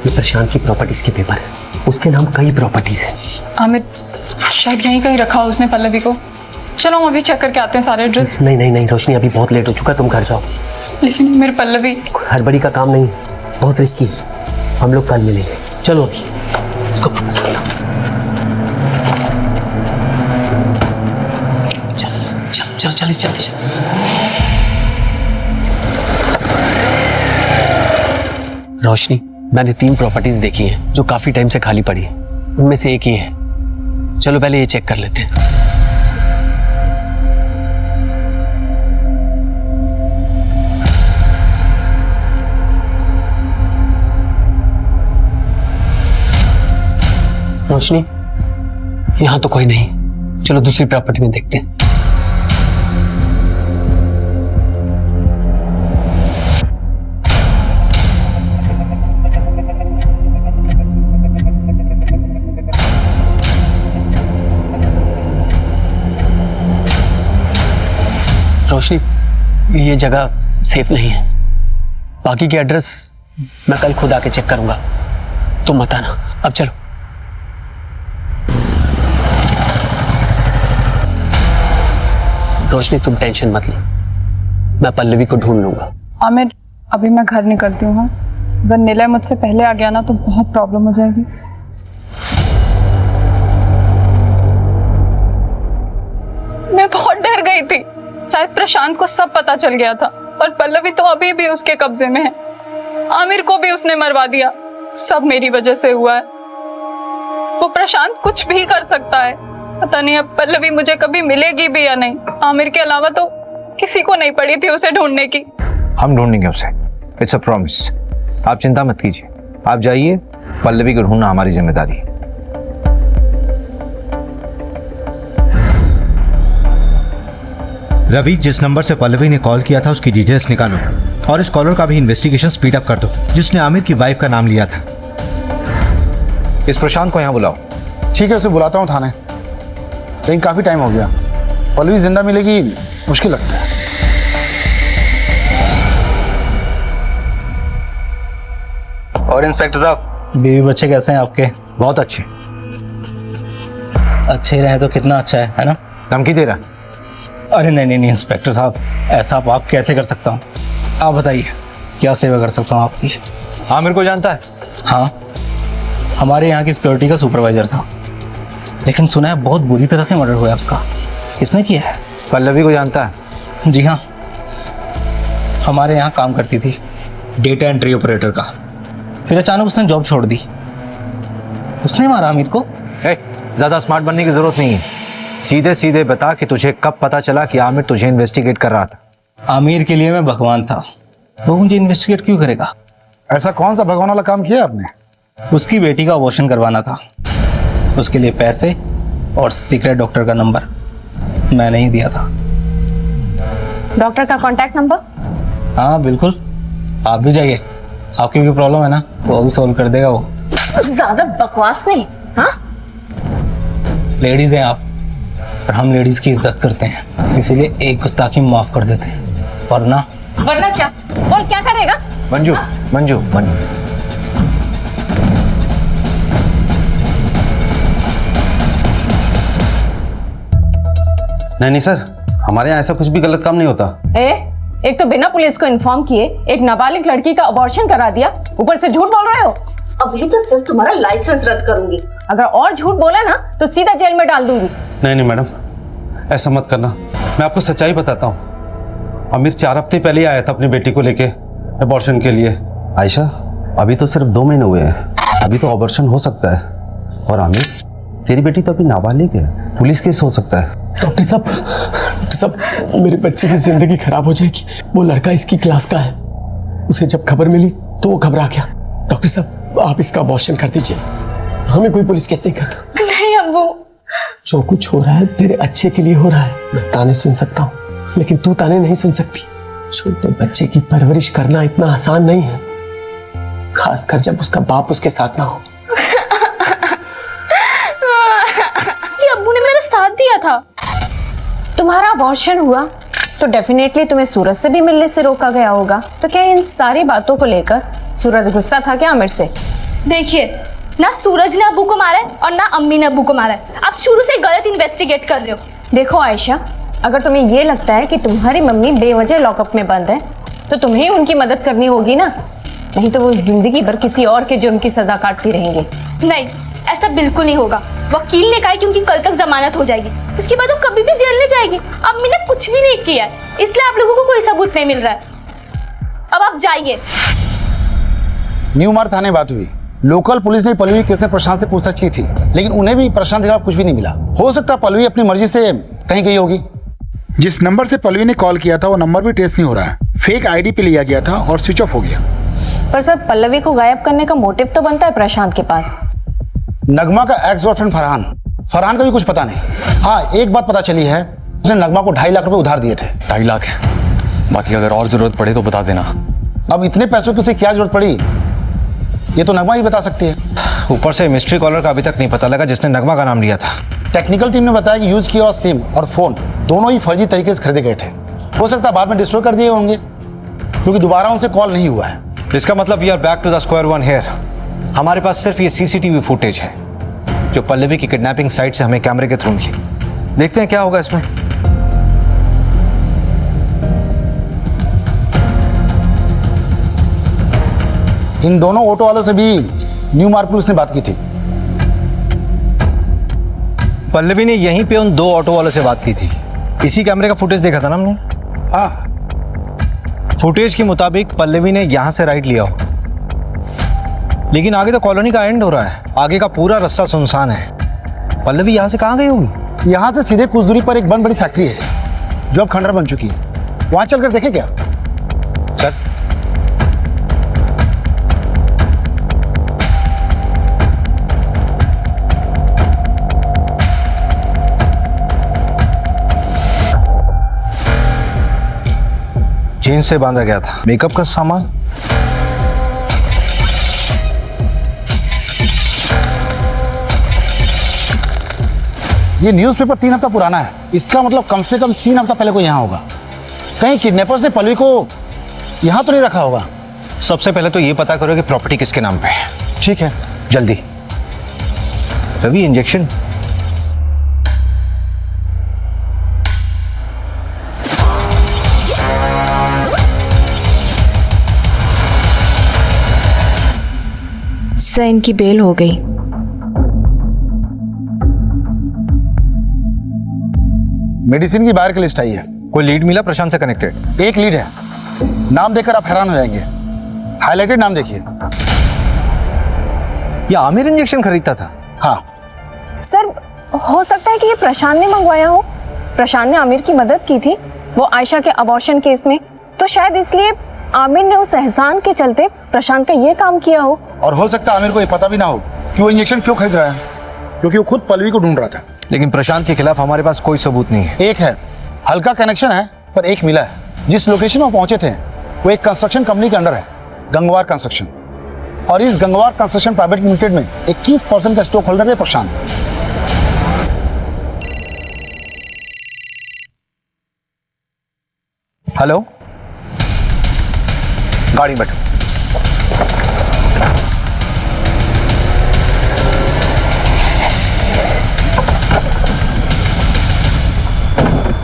ये प्रशांत की प्रॉपर्टीज के पेपर है, उसके नाम कई प्रॉपर्टीज है। आमिर, शायद यहीं कहीं रखा हो उसने पल्लवी को। चलो हम अभी चेक करके आते हैं सारे एड्रेस। नहीं नहीं नहीं रोशनी, अभी बहुत लेट हो चुका, तुम घर जाओ। लेकिन मेरे पल्लवी, हड़बड़ी का काम नहीं, बहुत रिस्की। हम लोग कल मिलेंगे, चलो अभी इसको वापस कर लो। चल चल जल्दी चल। रोशनी, मैंने 3 प्रॉपर्टीज देखी हैं जो काफी टाइम से खाली पड़ी है। उनमें से एक ही है। चलो पहले ये चेक कर लेते हैं। रोशनी, यहां तो कोई नहीं। चलो दूसरी प्रॉपर्टी में देखते हैं। रोशनी, ये जगह सेफ नहीं है। बाकी के एड्रेस मैं कल खुद आके चेक करूंगा, तुम मत आना। अब चलो। रोशनी, तुम टेंशन मत लो, मैं पल्लवी को ढूंढ लूंगा। आमिर, अभी मैं घर निकलती हूँ। अगर निलय मुझसे पहले आ गया ना तो बहुत प्रॉब्लम हो जाएगी। मैं बहुत डर गई थी, शायद प्रशांत को सब पता चल गया था। और पल्लवी तो अभी भी उसके कब्जे में है। आमिर को भी उसने मरवा दिया। सब मेरी वजह से हुआ है। वो प्रशांत कुछ भी कर सकता है। पता नहीं अब पल्लवी मुझे कभी मिलेगी भी या नहीं। आमिर के अलावा तो किसी को नहीं पड़ी थी उसे ढूंढने की। हम ढूंढेंगे उसे, इट्स अ प्रॉमिस। आप चिंता मत कीजिए, आप जाइए, पल्लवी को ढूंढना हमारी जिम्मेदारी है। रवि, जिस नंबर से पल्लवी ने कॉल किया था उसकी डिटेल्स निकालो और इस कॉलर का भी इन्वेस्टिगेशन स्पीड अप कर दो जिसने आमिर की वाइफ का नाम लिया था। इस प्रशांत को यहाँ बुलाओ। ठीक है, उसे बुलाता हूँ थाने। लेकिन काफी टाइम हो गया, पल्लवी जिंदा मिलेगी मुश्किल लगता है। और इंस्पेक्टर साहब, बीवी बच्चे कैसे हैं आपके? बहुत अच्छे। अच्छे रहे तो कितना अच्छा है ना? धमकी दे रहा? अरे नहीं नहीं नहीं इंस्पेक्टर साहब, ऐसा आप कैसे कर सकता हूँ? आप बताइए क्या सेवा कर सकता हूँ आपकी? आमिर को जानता है? हाँ, हमारे यहाँ की सिक्योरिटी का सुपरवाइजर था, लेकिन सुना है बहुत बुरी तरह से मर्डर हुआ है उसका। किसने किया है? पल्लवी को जानता है? जी हाँ, हमारे यहाँ काम करती थी डेटा एंट्री ऑपरेटर का। फिर अचानक उसने जॉब छोड़ दी। उसने मारा आमिर को। ज्यादा स्मार्ट बनने की जरूरत नहीं है, सीधे सीधे बता कि तुझे कब पता चला कि आमिर तुझे इन्वेस्टिगेट कर रहा था। आमिर के लिए मैं भगवान था, वो मुझे इन्वेस्टिगेट क्यों करेगा? ऐसा कौन सा भगवान वाला काम किया आपने? उसकी बेटी का अबॉर्शन करवाना था, उसके लिए पैसे और सीक्रेट डॉक्टर का नंबर मैंने ही दिया था। डॉक्टर का कॉन्टैक्ट नंबर? हाँ बिल्कुल, आप भी जाइए, आपकी भी प्रॉब्लम है ना, वो भी सॉल्व कर देगा वो। ज्यादा बकवास नहीं। हाँ, लेडीज हैं आप, और हम लेडीज की इज्जत करते हैं, इसीलिए एक गुस्ताखी माफ कर देते हैं, वरना क्या बोल, क्या करेगा? मंजू मंजू मंजू, नहीं सर, हमारे यहाँ ऐसा कुछ भी गलत काम नहीं होता। एक तो बिना पुलिस को इन्फॉर्म किए एक नाबालिग लड़की का अबॉर्शन करा दिया, ऊपर से झूठ बोल रहे हो। अभी तो सिर्फ तुम्हारा लाइसेंस रद्द करूंगी। अगर और झूठ बोला ना तो सीधा जेल में डाल दूंगी। नहीं मैडम, ऐसा मत करना। मैं आपको सच्चाई बताता हूँ। आमिर 4 हफ्ते पहले ही आया था अपनी बेटी को लेके अबॉर्शन के लिए। आयशा, अभी तो सिर्फ 2 महीने हुए हैं, अभी तो अबॉर्शन हो सकता है। और आमिर, तेरी बेटी तो अभी नाबालिग है, पुलिस केस हो सकता है। डॉक्टर साहब, मेरे बच्चे की जिंदगी खराब हो जाएगी। वो लड़का इसकी क्लास का है, उसे जब खबर मिली तो वो घबरा गया। डॉक्टर साहब, आप इसका अबॉर्शन कर दीजिए, हमें कोई पुलिस केस नहीं करना। नहीं अब्बू, जो कुछ हो रहा है तेरे अच्छे के लिए हो रहा है। मैं ताने सुन सकता हूँ, लेकिन तू ताने नहीं सुन सकती। छोटे बच्चे की परवरिश करना इतना आसान नहीं है, खासकर जब उसका बाप उसके साथ ना हो। अब्बू ने मेरा साथ दिया था। तुम्हारा अबॉर्शन हुआ तो डेफिनेटली तुम्हें सूरज से भी मिलने से रोका गया होगा। तो क्या इन सारी बातों को लेकर सूरज गुस्सा था क्या आमिर से? देखिए, ना सूरज ने अब्बू को मारा है और ना अम्मी ने अब्बू को मारा है। आप शुरू से गलत इन्वेस्टिगेट कर रहे हो। देखो आयशा, अगर तुम्हें ये लगता है कि तुम्हारी मम्मी बेवजह लॉकअप में बंद है तो तुम्हें ही उनकी मदद करनी होगी ना, नहीं तो वो जिंदगी भर किसी और के जुर्म की सजा काटती रहेंगे। नहीं, ऐसा बिल्कुल नहीं होगा। वकील ने कहा है कि उनकी कल तक जमानत हो जाएगी, उसके बाद वो कभी भी जेल नहीं जाएगी। अम्मी ने कुछ भी नहीं किया है, इसलिए आप लोगों को कोई सबूत नहीं मिल रहा है। अब आप जाइए। न्यू मार्ग थाने बात हुई। लोकल पुलिस ने पल्लवी केस में प्रशांत से पूछताछ की थी, लेकिन उन्हें भी प्रशांत के खिलाफ कुछ भी नहीं मिला। हो सकता पल्लवी अपनी मर्जी से कहीं गई होगी। जिस नंबर से पल्लवी ने कॉल किया था वो नंबर भी ट्रेस नहीं हो रहा है। फेक आईडी पे लिया गया था और स्विच ऑफ हो गया। पर सर, पल्लवी को गायब करने का मोटिव तो बनता है प्रशांत के पास। नगमा का एक्स बॉयफ्रेंड फरहान का भी कुछ पता नहीं। हाँ, एक बात पता चली है, उसने नगमा को 2.5 लाख रुपए उधार दिए थे। 2.5 लाख है, बाकी अगर और जरूरत पड़े तो बता देना। अब इतने पैसों की उसे क्या जरूरत पड़ी, ये तो नगमा ही बता सकती है। ऊपर से मिस्ट्री कॉलर का अभी तक नहीं पता लगा जिसने नगमा का नाम लिया था। टेक्निकल टीम ने बताया कि यूज किया हुआ सिम और फोन दोनों ही फर्जी तरीके से खरीदे गए थे। हो सकता है बाद में डिस्ट्रॉय कर दिए होंगे, क्योंकि दोबारा उनसे कॉल नहीं हुआ है। इसका मतलब we are back to the square one here. हमारे पास सिर्फ ये सीसीटीवी फुटेज है जो पल्लवी की किडनैपिंग साइट से हमें कैमरे के थ्रू मिली। देखते हैं क्या होगा इसमें। इन दोनों ऑटो वालों से भी न्यू मार्ग पुलिस ने बात की थी। पल्लवी ने यहीं पे उन 2 ऑटो वालों से बात की थी। इसी कैमरे का फुटेज देखा था ना हमने। हाँ, फुटेज के मुताबिक पल्लवी ने यहां से राइट लिया हो, लेकिन आगे तो कॉलोनी का एंड हो रहा है, आगे का पूरा रास्ता सुनसान है। पल्लवी यहां से कहां गई होगी? यहाँ से सीधे कुछ दूरी पर एक बंद बड़ी फैक्ट्री है जो अब खंडर बन चुकी है। वहां चलकर देखें क्या? सर, जीन्स से बांधा गया था, मेकअप का सामान। ये न्यूज़पेपर 3 हफ्ता पुराना है, इसका मतलब कम से कम 3 हफ्ता पहले कोई यहाँ होगा। कहीं किडनैपर्स ने पल्लवी को यहाँ तो नहीं रखा होगा। सबसे पहले तो ये पता करो कि प्रॉपर्टी किसके नाम पे है। ठीक है, जल्दी। रवि, इंजेक्शन। सर, इनकी बेल हो गई। मेडिसिन की बाहर की लिस्ट आई है। कोई लीड मिला प्रशांत से कनेक्टेड? एक लीड है, नाम देखकर आप हैरान हो जाएंगे। हाईलाइटेड नाम देखिए। ये आमिर इंजेक्शन खरीदता था? हाँ सर, हो सकता है कि ये प्रशांत ने मंगवाया हो। प्रशांत ने आमिर की मदद की थी वो आयशा के अबॉर्शन केस में, तो शायद इसलिए आमिर ने उस एहसान के चलते प्रशांत का ये काम किया हो। और हो सकता है आमिर को ये पता भी ना हो कि वो इंजेक्शन क्यों खरीद रहा है, क्योंकि वो खुद पल्लवी को ढूंढ रहा था। लेकिन प्रशांत के खिलाफ हमारे पास कोई सबूत नहीं है। एक है, हल्का कनेक्शन है, पर एक मिला है। जिस लोकेशन में पहुंचे थे वो एक कंस्ट्रक्शन कंपनी के अंडर है, गंगवार कंस्ट्रक्शन। और इस गंगवार कंस्ट्रक्शन प्राइवेट लिमिटेड में 21% का स्टॉक होल्डर है प्रशांत। हेलो, गाड़ी बैठो।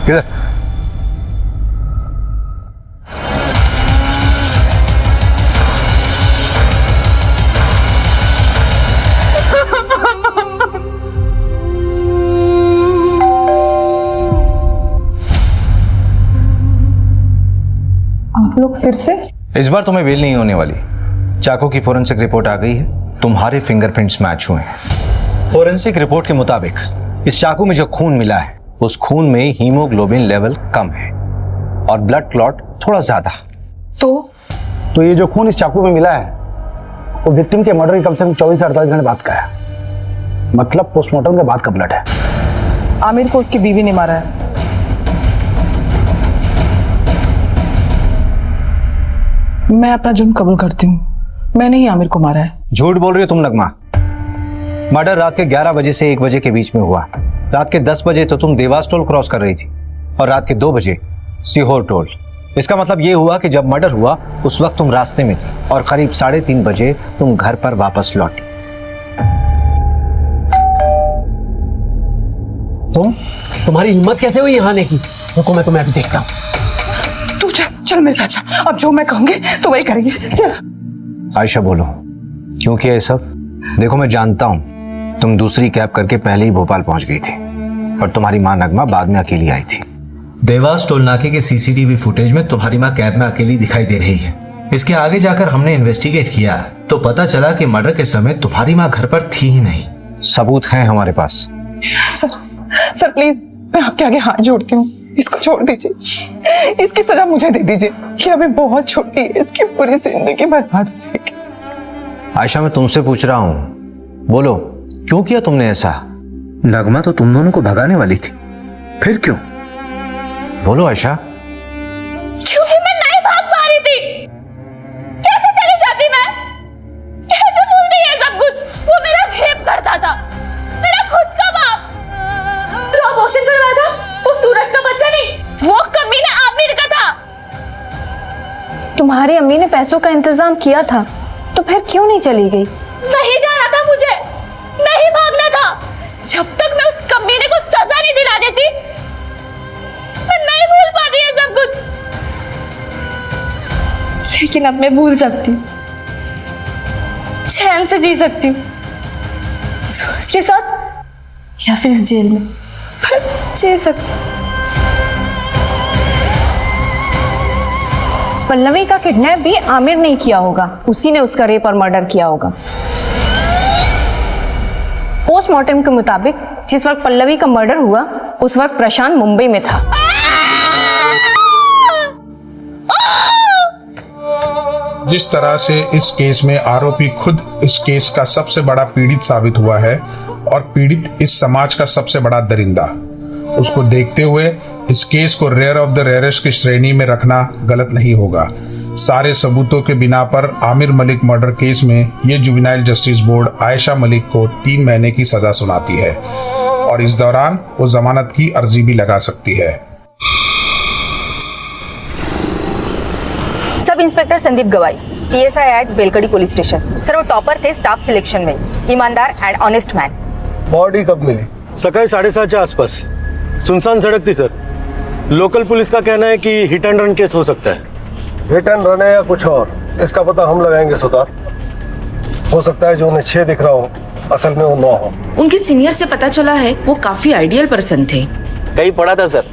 किधर? आप लोग फिर से? इस बार तुम्हें बेल नहीं होने वाली। चाकू की फोरेंसिक रिपोर्ट आ गई है, तुम्हारे फिंगरप्रिंट्स मैच हुए हैं। फोरेंसिक रिपोर्ट के मुताबिक इस चाकू में जो खून मिला है उस खून में हीमोग्लोबिन लेवल कम है और ब्लड क्लॉट थोड़ा ज्यादा। तो ये जो खून इस चाकू में मिला है वो विक्टिम के मर्डर के कम से कम 24 से 48 घंटे बाद का है। मतलब पोस्टमार्टम के बाद का ब्लड है। आमिर को उसकी बीवी ने मारा है। मैं अपना जुर्म कबूल करती हूँ, मैंने ही आमिर को मारा है। झूठ बोल रही हो तुम नगमा। मर्डर रात के 11 बजे से 1 बजे के बीच में हुआ। रात के 10 बजे तो तुम देवास टोल क्रॉस कर रही थी और रात के 2 बजे सीहोर टोल। इसका मतलब ये हुआ कि जब मर्डर हुआ उस वक्त तुम रास्ते में थी और करीब 3:30 बजे तुम घर पर वापस लौटी। तुम्हारी हिम्मत कैसे हुई यहाँ आने की? रुको, मैं तुम्हें अभी देखता हूँ। तू चल मेरे साथ चल। अब जो मैं कहूंगी तो वही करेंगे। चल। आयशा बोलो, क्यों किया ये सब? देखो मैं जानता हूँ तुम दूसरी कैब करके पहले ही भोपाल पहुंच गई थी और तुम्हारी माँ नगमा बाद में अकेली आई थी। देवास टोल नाके के सीसीटीवी फुटेज में तुम्हारी माँ कैब में अकेली दिखाई दे रही है। इसके आगे जाकर हमने इन्वेस्टिगेट किया तो पता चला कि मर्डर के समय तुम्हारी माँ घर पर थी ही नहीं। सबूत हैं हमारे पास। सर प्लीज, मैं आपके आगे हाथ जोड़ती हूँ, इसको छोड़ दीजिए। इसकी सजा मुझे दे दीजिए। ये अभी बहुत छोटी है, इसकी पूरी जिंदगी बर्बाद हो जाएगी। आयशा, मैं तुमसे पूछ रहा हूँ, बोलो क्यों किया तुमने ऐसा? नगमा तो तुम दोनों को भगाने वाली थी, फिर क्यों? बोलो आयशा। क्योंकि मैं नहीं भाग पा रही थी। कैसे चली जाती मैं? कैसे भूलती है सब कुछ? वो मेरा रेप करता था, मेरा खुद का बाप। जो अबॉर्शन करवाया था वो सूरज का बच्चा नहीं, वो कमीना आमिर का था। तुम्हारी अम्मी ने पैसों का इंतजाम किया था तो फिर क्यों नहीं चली गई? नहीं जाना था मुझे, नहीं भागना था। जब तक मैं उस कमीने को सजा नहीं दिला देती मैं नहीं भूल पाती है सब कुछ। लेकिन अब मैं भूल सकती हूँ, चैन से जी सकती हूँ, सूरज के साथ या फिर इस जेल में, पर जी सकती हूँ। पल्लवी का किडनैप भी आमिर ने किया होगा, उसी ने उसका रेप और मर्डर किया होगा। पोस्टमार्टम के मुताबिक जिस वक्त पल्लवी का मर्डर हुआ उस वक्त प्रशांत मुंबई में था। जिस तरह से इस केस में आरोपी खुद इस केस का सबसे बड़ा पीड़ित साबित हुआ है और पीड़ित इस समाज का सबसे बड़ा दरिंदा, उसको देखते हुए इस केस को रेयर ऑफ द रेयरेस्ट की श्रेणी में रखना गलत नहीं होगा। सारे सबूतों के बिना पर आमिर मलिक मर्डर केस में ये juvenile justice board Ayesha Malik को 3 महीने की सजा सुनाती है और इस दौरान वो जमानत की अर्जी भी लगा सकती है। सब inspector Sandeep Gawai, PSI at Belkadi police station. Sir वो टॉपर थे स्टाफ सिलेक्शन में, ईमानदार एंड ऑनेस्ट मैन। बॉडी कब मिली? सकाळी 7:30 के आसपास। सुनसान सड़क थी सर। लोकल पुलिस का कहना है कि हिट एंड रन केस हो सकता है। हिट एंड रन है या कुछ और, इसका पता हम लगाएंगे सुधार। हो सकता है जो उन्हें 6 दिख रहा हो असल में वो 9 हो। उनके सीनियर से पता चला है वो काफी आइडियल पर्सन थे। कहीं पढ़ा था sir,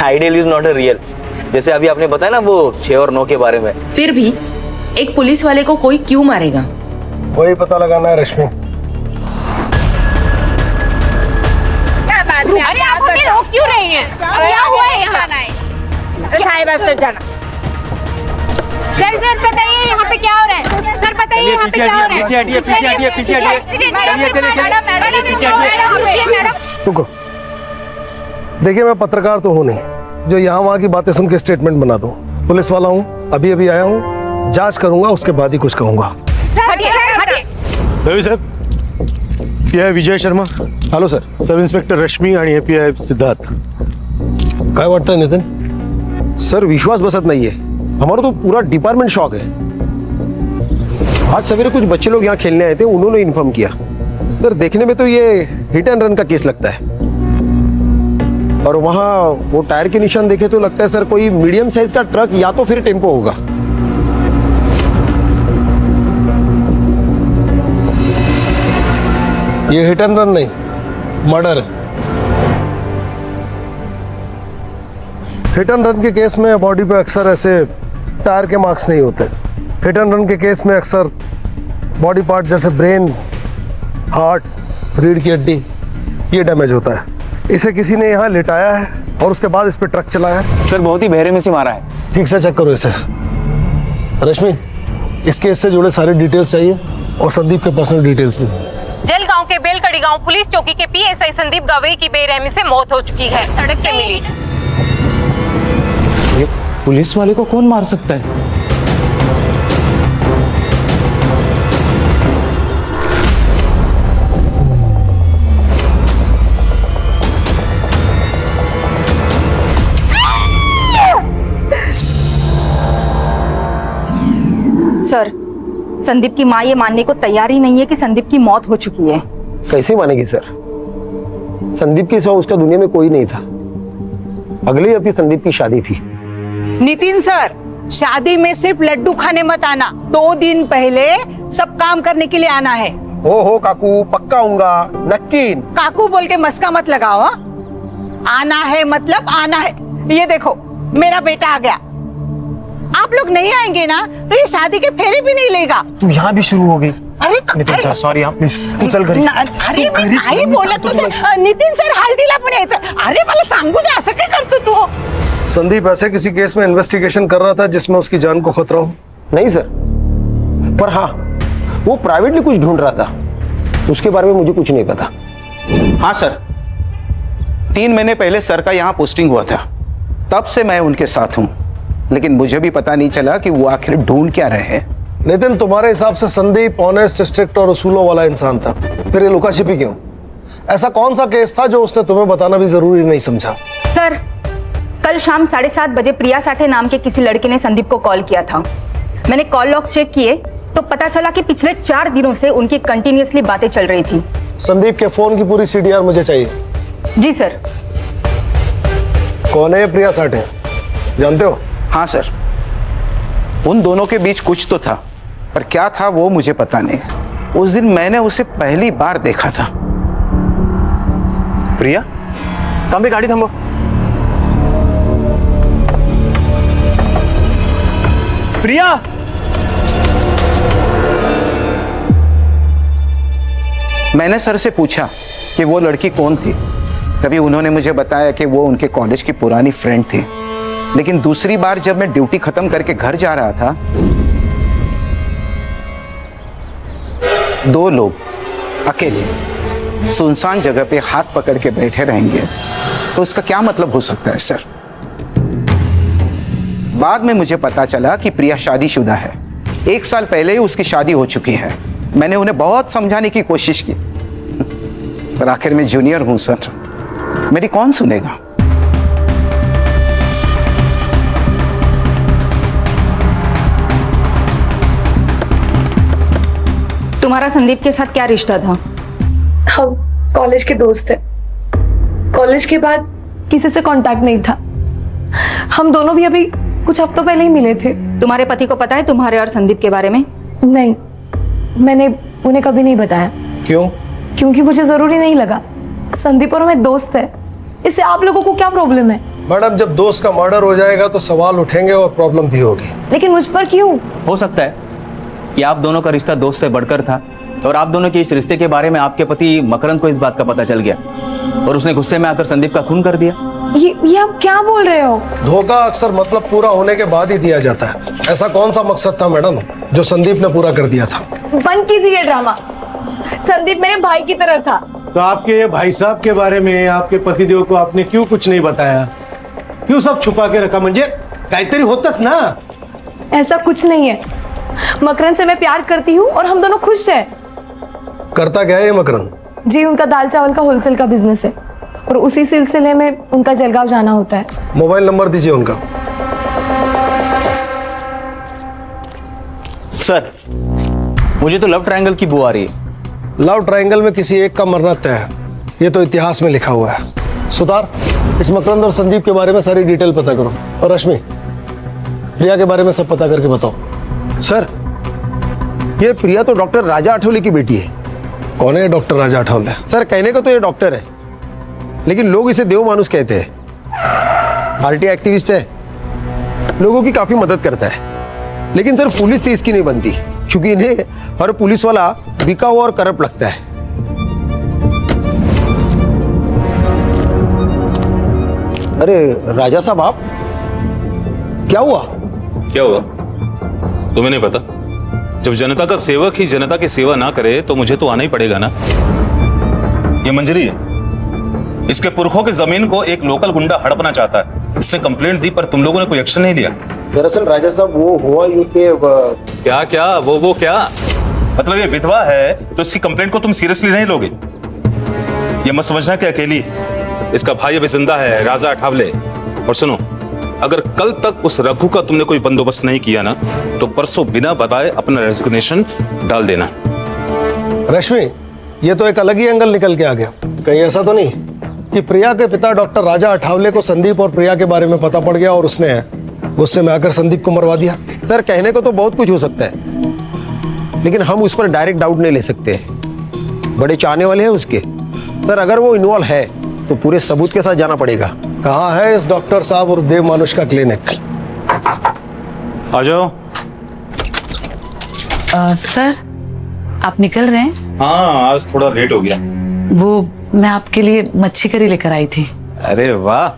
ideal is not a real. जैसे अभी आपने बताया ना वो 6 और 9 के बारे में। फिर भी एक पुलिस वाले को कोई क्यों मारेगा? वही पता लगाना है रश्मि। अरे आप हमें रोक क्यों रही हैं? क्या हुआ है यहाँ? साहिब तो जाना। सर बताइए यहाँ पे क्या हो रहा है? सर बताइए यहाँ पे क्या हो रहा है? पीछे हटिए, पीछे हटिए, पीछे हटिए। चलिए पीछे हटिए। रुको, देखिए मैं पत्रकार तो हूँ नहीं जो यहाँ वहाँ की बातें सुन के स्टेटमेंट बना दूँ। पुलिस वाला हूँ, अभी अभी आया हूँ, जांच करूंगा, उसके बाद ही कुछ कहूंगा। रवि साहब, ये है Vijay Sharma. Hello sir, sub inspector Rashmi आणि API सिद्धार्थ। काय वाटतं नितीन? सर विश्वास बसत नहीं है, हमारा तो पूरा डिपार्टमेंट शॉक है। आज सवेरे कुछ बच्चे लोग यहाँ खेलने आए थे, उन्होंने इन्फॉर्म किया। सर देखने में तो ये हिट एंड रन का केस लगता है, और वहाँ वो टायर के निशान देखे तो लगता है सर कोई मीडियम साइज का ट्रक या तो फिर टेम्पो होगा। ये हिट एंड रन नहीं, मर्डर है। हिट एंड रन के केस में बॉडी पे अक्सर ऐसे टायर के मार्क्स नहीं होते। हिट एंड रन के केस में अक्सर बॉडी पार्ट जैसे ब्रेन, हार्ट, रीढ़ की हड्डी ये डैमेज होता है। इसे किसी ने यहाँ लिटाया है और उसके बाद इस पे ट्रक चलाया है। सर बहुत ही बहरे में से मारा है। ठीक से चेक करो इसे। रश्मि, इस केस से जुड़े सारे डिटेल्स चाहिए और संदीप के पर्सनल डिटेल्स भी। जलगांव के बेलकड़ी गांव पुलिस चौकी के पीएसआई संदीप गवई की बेरहमी से मौत हो चुकी है, सड़क से मिली। ये पुलिस वाले को कौन मार सकता है? सर, संदीप की माँ ये मानने को तैयार ही नहीं है कि संदीप की मौत हो चुकी है। कैसे मानेगी सर? संदीप के सिवा उसका दुनिया में कोई नहीं था। अगले हफ्ते संदीप की शादी थी। नितिन सर, शादी में सिर्फ लड्डू खाने मत आना, 2 दिन पहले सब काम करने के लिए आना है। हो काकू, पक्का आऊंगा, नक्की। काकू बोल के मस्का मत लगाओ। आना है मतलब आना है। ये देखो मेरा बेटा आ गया। आप लोग नहीं आएंगे ना तो ये शादी के फेरे भी नहीं लेगा। तू यहाँ भी शुरू हो गई। अरे नितिन सर सॉरी, आप प्लीज तू चल घरी। अरे मी नाही बोलत होते नितिन सर, हळदीला पण यायचं। अरे मला सांगू दे, असं काय करतो तू? संदीप ऐसे किसी केस में इन्वेस्टिगेशन कर रहा था जिसमें उसकी जान को खतरा हो? नहीं सर, पर हाँ वो प्राइवेटली कुछ ढूंढ रहा था, उसके बारे में मुझे कुछ नहीं पता। हाँ सर, 3 महीने पहले सर का यहाँ पोस्टिंग हुआ था, तब से मैं उनके साथ हूँ, लेकिन मुझे भी पता नहीं चला कि वो आखिर ढूंढ क्या रहे हैं। नितिन, तुम्हारे हिसाब से संदीप ऑनेस्ट, स्ट्रिक्ट और उसूलों वाला इंसान था, फिर ये लुका छिपी क्यों? ऐसा कौन सा केस था जो उसने तुम्हें बताना भी जरूरी नहीं समझा? सर, कल शाम 7:30 बजे प्रिया साठे नाम के किसी लड़के ने संदीप को कॉल किया था। मैंने कॉल लॉग चेक किए तो पता चला कि पिछले 4 दिनों से उनकी कंटिन्यूअसली बातें चल रही थी। संदीप के फोन की पूरी CDR मुझे चाहिए। जी सर। कौन है प्रिया साठे, जानते हो? हाँ सर, उन दोनों के बीच कुछ तो था, पर क्या था वो मुझे पता नहीं। उस दिन मैंने उसे पहली बार देखा था। प्रिया, कहाँ पे गाड़ी थमो। प्रिया, मैंने सर से पूछा कि वो लड़की कौन थी, तभी उन्होंने मुझे बताया कि वो उनके कॉलेज की पुरानी फ्रेंड थी। लेकिन दूसरी बार जब मैं ड्यूटी खत्म करके घर जा रहा था, 2 लोग अकेले सुनसान जगह पे हाथ पकड़ के बैठे रहेंगे तो उसका क्या मतलब हो सकता है सर? बाद में मुझे पता चला कि प्रिया शादीशुदा है। 1 साल पहले ही उसकी शादी हो चुकी है। मैंने उन्हें बहुत समझाने की कोशिश की, पर आखिर में जूनियर हूं सर, मेरी कौन सुनेगा? तुम्हारा संदीप के साथ क्या रिश्ता था? हम कॉलेज के दोस्त थे। कॉलेज के बाद किसी से कांटेक्ट नहीं था। हम दोनों भी अभी कुछ हफ्तों पहले ही मिले थे। तुम्हारे पति को पता है तुम्हारे और संदीप के बारे में? नहीं, मैंने उन्हें कभी नहीं बताया। क्यों? क्योंकि मुझे जरूरी नहीं लगा। संदीप और मैं दोस्त है, इससे आप लोगों को क्या प्रॉब्लम है? मैडम, जब दोस्त का मर्डर हो जाएगा तो सवाल उठेंगे और प्रॉब्लम भी होगी। लेकिन मुझ पर क्यों? हो सकता है कि आप दोनों का रिश्ता दोस्त से बढ़कर था और आप दोनों के इस रिश्ते के बारे में आपके पति मकरंद को इस बात का पता चल गया और उसने गुस्से में आकर संदीप का खून कर दिया। ये आप क्या बोल रहे हो? धोखा अक्सर मतलब पूरा होने के बाद ही दिया जाता है। ऐसा कौन सा मकसद था मैडम जो संदीप ने पूरा कर दिया था? बंद कीजिए ड्रामा। संदीप मेरे भाई की तरह था। तो आपके ये भाई साहब के बारे में आपके पतिदेव को आपने क्यों कुछ नहीं बताया? क्यों सब छुपा के रखा? म्हणजे काहीतरी होतच ना। ऐसा कुछ नहीं है। मकरंद से मैं प्यार करती हूँ और हम दोनों खुश हैं। करता क्या है ये मकरंद? जी, उनका दाल चावल का होलसेल का बिजनेस है और उसी सिलसिले में उनका जलगांव जाना होता है। मोबाइल नंबर दीजिए उनका। सर मुझे तो लव ट्रायंगल की बू आ रही है। लव ट्रायंगल में किसी एक का मरना तय है, ये तो इतिहास में लिखा हुआ है। सुतार, इस मकरंद और संदीप के बारे में सारी डिटेल पता करो, और रश्मि प्रिया के बारे में सब पता करके बताओ। सर, ये प्रिया तो डॉक्टर राजा आठवले की बेटी है। कौन है डॉक्टर राजा आठवले? सर, कहने को तो ये डॉक्टर है, लेकिन लोग इसे देव मानुस कहते हैं। पार्टी एक्टिविस्ट है, लोगों की काफी मदद करता है, लेकिन सर पुलिस से इसकी नहीं बनती, क्योंकि इन्हें हर पुलिस वाला बिका हुआ और करप्ट लगता है। अरे राजा साहब, आप क्या हुआ? क्या हुआ तुम्हें नहीं पता? जब जनता का सेवक ही जनता की सेवा ना करे तो मुझे तो आना ही पड़ेगा ना। ये मंजरी है, इसके पुरखों की जमीन को एक लोकल गुंडा हड़पना चाहता है। इसने कंप्लेंट दी पर तुम लोगों ने कोई एक्शन नहीं लिया। दरअसल राजा साहब, वो हुआ यूं कि क्या क्या वो क्या मतलब? ये विधवा है तो इसकी कंप्लेंट को तुम सीरियसली नहीं लोगे? ये मत समझना कि अकेली है, इसका भाई अभी जिंदा है, राजा अठावले। और सुनो, अगर कल तक उस रघु का तुमने कोई बंदोबस्त नहीं किया ना, तो परसों बिना बताए अपना रेजिग्नेशन डाल देना। रश्मि, ये तो एक अलग ही एंगल निकल के आ गया। कहीं ऐसा तो नहीं कि प्रिया के पिता डॉक्टर राजा अठावले को संदीप और प्रिया के बारे में पता पड़ गया और उसने गुस्से में आकर संदीप को मरवा दिया? सर, कहने को तो बहुत कुछ हो सकता है, लेकिन हम उस पर डायरेक्ट डाउट नहीं ले सकते। बड़े चाहने वाले हैं उसके। सर, अगर वो इन्वॉल्व है तो पूरे सबूत के साथ जाना पड़ेगा। कहाँ है इस डॉक्टर साहब और देव मानुष का क्लिनिक? आ जाओ। सर, आप निकल रहे हैं? हाँ, आज थोड़ा लेट हो गया। वो मैं आपके लिए मच्छी करी लेकर आई थी। अरे वाह,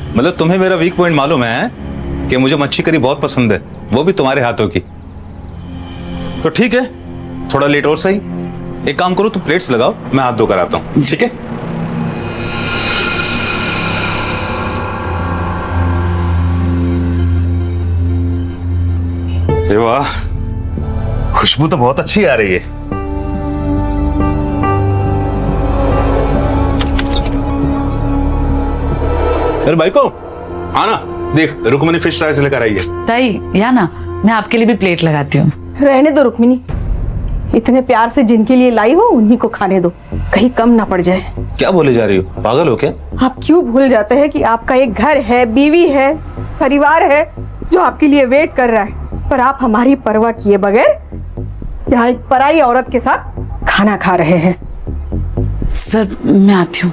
मतलब तुम्हें मेरा वीक पॉइंट मालूम है कि मुझे मच्छी करी बहुत पसंद है, वो भी तुम्हारे हाथों की। तो ठीक है, थोड़ा लेट और सही। एक काम करो, तुम प्लेट्स लगाओ, मैं हाथ धोकर आता हूँ। ठीक है? अरे वाह, खुशबू तो बहुत अच्छी आ रही है। अरे भाई को आना, देख रुक्मिनी फिश फ्राई से लेकर आई है। ताई, या ना मैं आपके लिए भी प्लेट लगाती हूँ। रहने दो रुक्मिनी, इतने प्यार से जिनके लिए लाई हो उन्हीं को खाने दो, कहीं कम ना पड़ जाए। क्या बोले जा रही हो, पागल हो क्या? आप क्यों भूल जाते हैं कि आपका एक घर है, बीवी है, परिवार है जो आपके लिए वेट कर रहा है, पर आप हमारी परवाह किए बगैर यहाँ एक पराई औरत के साथ खाना खा रहे हैं। सर, मैं आती हूँ।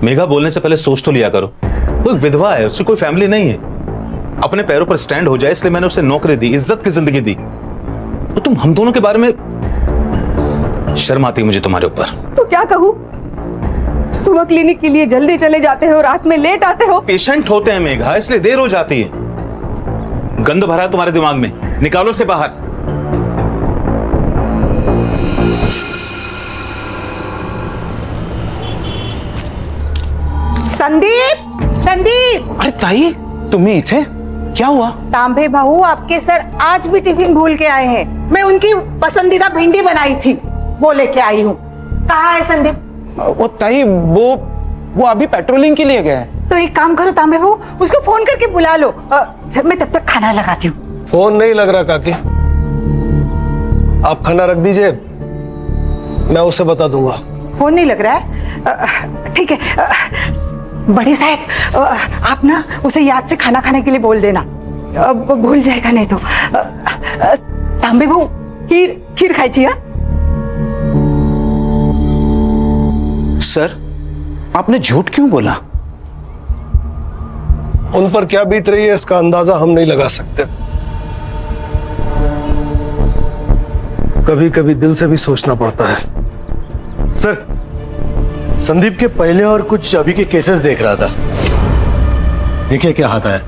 मेघा, बोलने से पहले सोच तो लिया करो। वो एक विधवा है, उसकी कोई फैमिली नहीं है, अपने पैरों पर स्टैंड हो जाए इसलिए मैंने उसे नौकरी दी, इज्जत की जिंदगी दी। तो तुम हम दोनों के बारे में शर्म आती है मुझे तुम्हारे ऊपर। तो क्या कहूँ, सुबह क्लिनिक के लिए जल्दी चले जाते हो, रात में लेट आते हो। पेशेंट होते हैं मेघा, इसलिए देर हो जाती है। गंद भरा है तुम्हारे दिमाग में, निकालो से बाहर। संदीप, संदीप! अरे ताई, तुम्ही इथे? क्या हुआ? तांबे भाऊ आपके सर आज भी टिफिन भूल के आए हैं। मैं उनकी पसंदीदा भिंडी बनाई थी, वो लेके आई हूँ। कहाँ है संदीप? वो ताई, वो अभी पेट्रोलिंग के लिए गए। तो एक काम करो तांबे भाऊ, उसको फोन करके बुला लो। मैं तब तक खाना लगाती हूँ। फोन नहीं लग रहा काकी, आप खाना रख दीजिए, मैं उसे बता दूंगा। फोन नहीं लग रहा है? ठीक है बड़ी साहब, आप ना उसे याद से खाना खाने के लिए बोल देना, भूल जाएगा नहीं तो। तांबे भाऊ, खीर खाई चाहिए। सर, आपने झूठ क्यों बोला? उन पर क्या बीत रही है इसका अंदाजा हम नहीं लगा सकते। कभी कभी दिल से भी सोचना पड़ता है। सर, संदीप के पहले और कुछ अभी के केसेस देख रहा था, देखिए क्या आता है।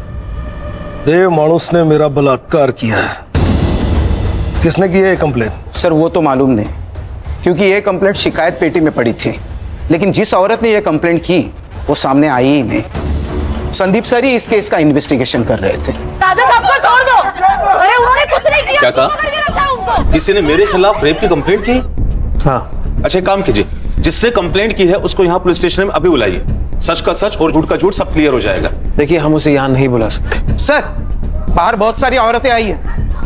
देव मानुस ने मेरा बलात्कार किया है। किसने की है कंप्लेंट? सर, वो तो मालूम नहीं, क्योंकि ये कंप्लेंट शिकायत पेटी में पड़ी थी, लेकिन जिस औरत ने ये कंप्लेंट की वो सामने आई ही नहीं। संदीप सर ही इस केस का इन्वेस्टिगेशन कर रहे थे। राजा साहब को छोड़ दो। अरे उन्होंने कुछ नहीं किया। क्या कहा? किसी ने मेरे खिलाफ रेप की कंप्लेंट की? हाँ। अच्छा, एक काम कीजिए, जिससे कंप्लेंट की है उसको यहाँ पुलिस स्टेशन में अभी बुलाइए। सच का सच और झूठ का झूठ सब क्लियर हो जाएगा। देखिए हम उसे यहाँ नहीं बुला सकते। सर बाहर बहुत सारी औरतें आई है,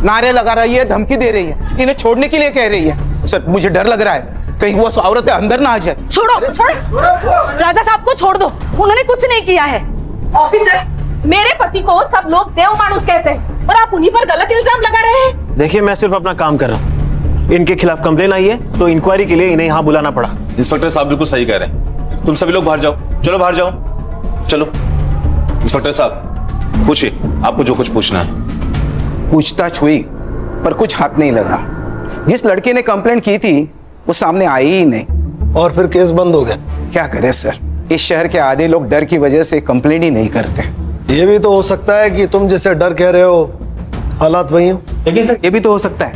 नारे लगा रही है, धमकी दे रही है, इन्हें छोड़ने के लिए कह रही है। सर मुझे डर लग रहा है कहीं वो औरतें अंदर ना आ जाए। छोड़ो छोड़ो, राजा साहब को छोड़ दो, उन्होंने कुछ नहीं किया है। ऑफिसर, मेरे पति को सब लोग देव मानुस कहते हैं और आप उन्हीं पर गलत इल्जाम लगा रहे हैं। देखिए मैं सिर्फ अपना काम कर रहा हूँ, इनके खिलाफ कंप्लेन आई है तो इंक्वायरी के लिए इन्हें यहाँ बुलाना पड़ा। इंस्पेक्टर साहब बिल्कुल सही कह रहे हैं, तुम सभी लोग बाहर जाओ, चलो बाहर जाओ, चलो। इंस्पेक्टर साहब पूछिए, आपको जो कुछ पूछना है। पूछताछ हुई पर कुछ हाथ नहीं लगा। जिस लड़के ने कंप्लेंट की थी वो सामने आई ही नहीं और फिर केस बंद हो गया। क्या करें सर, इस शहर के आधे लोग डर की वजह से कंप्लेंट ही नहीं करते। ये भी तो हो सकता है कि तुम जिससे डर कह रहे हो हालात वही हो। लेकिन सर ये भी तो हो सकता है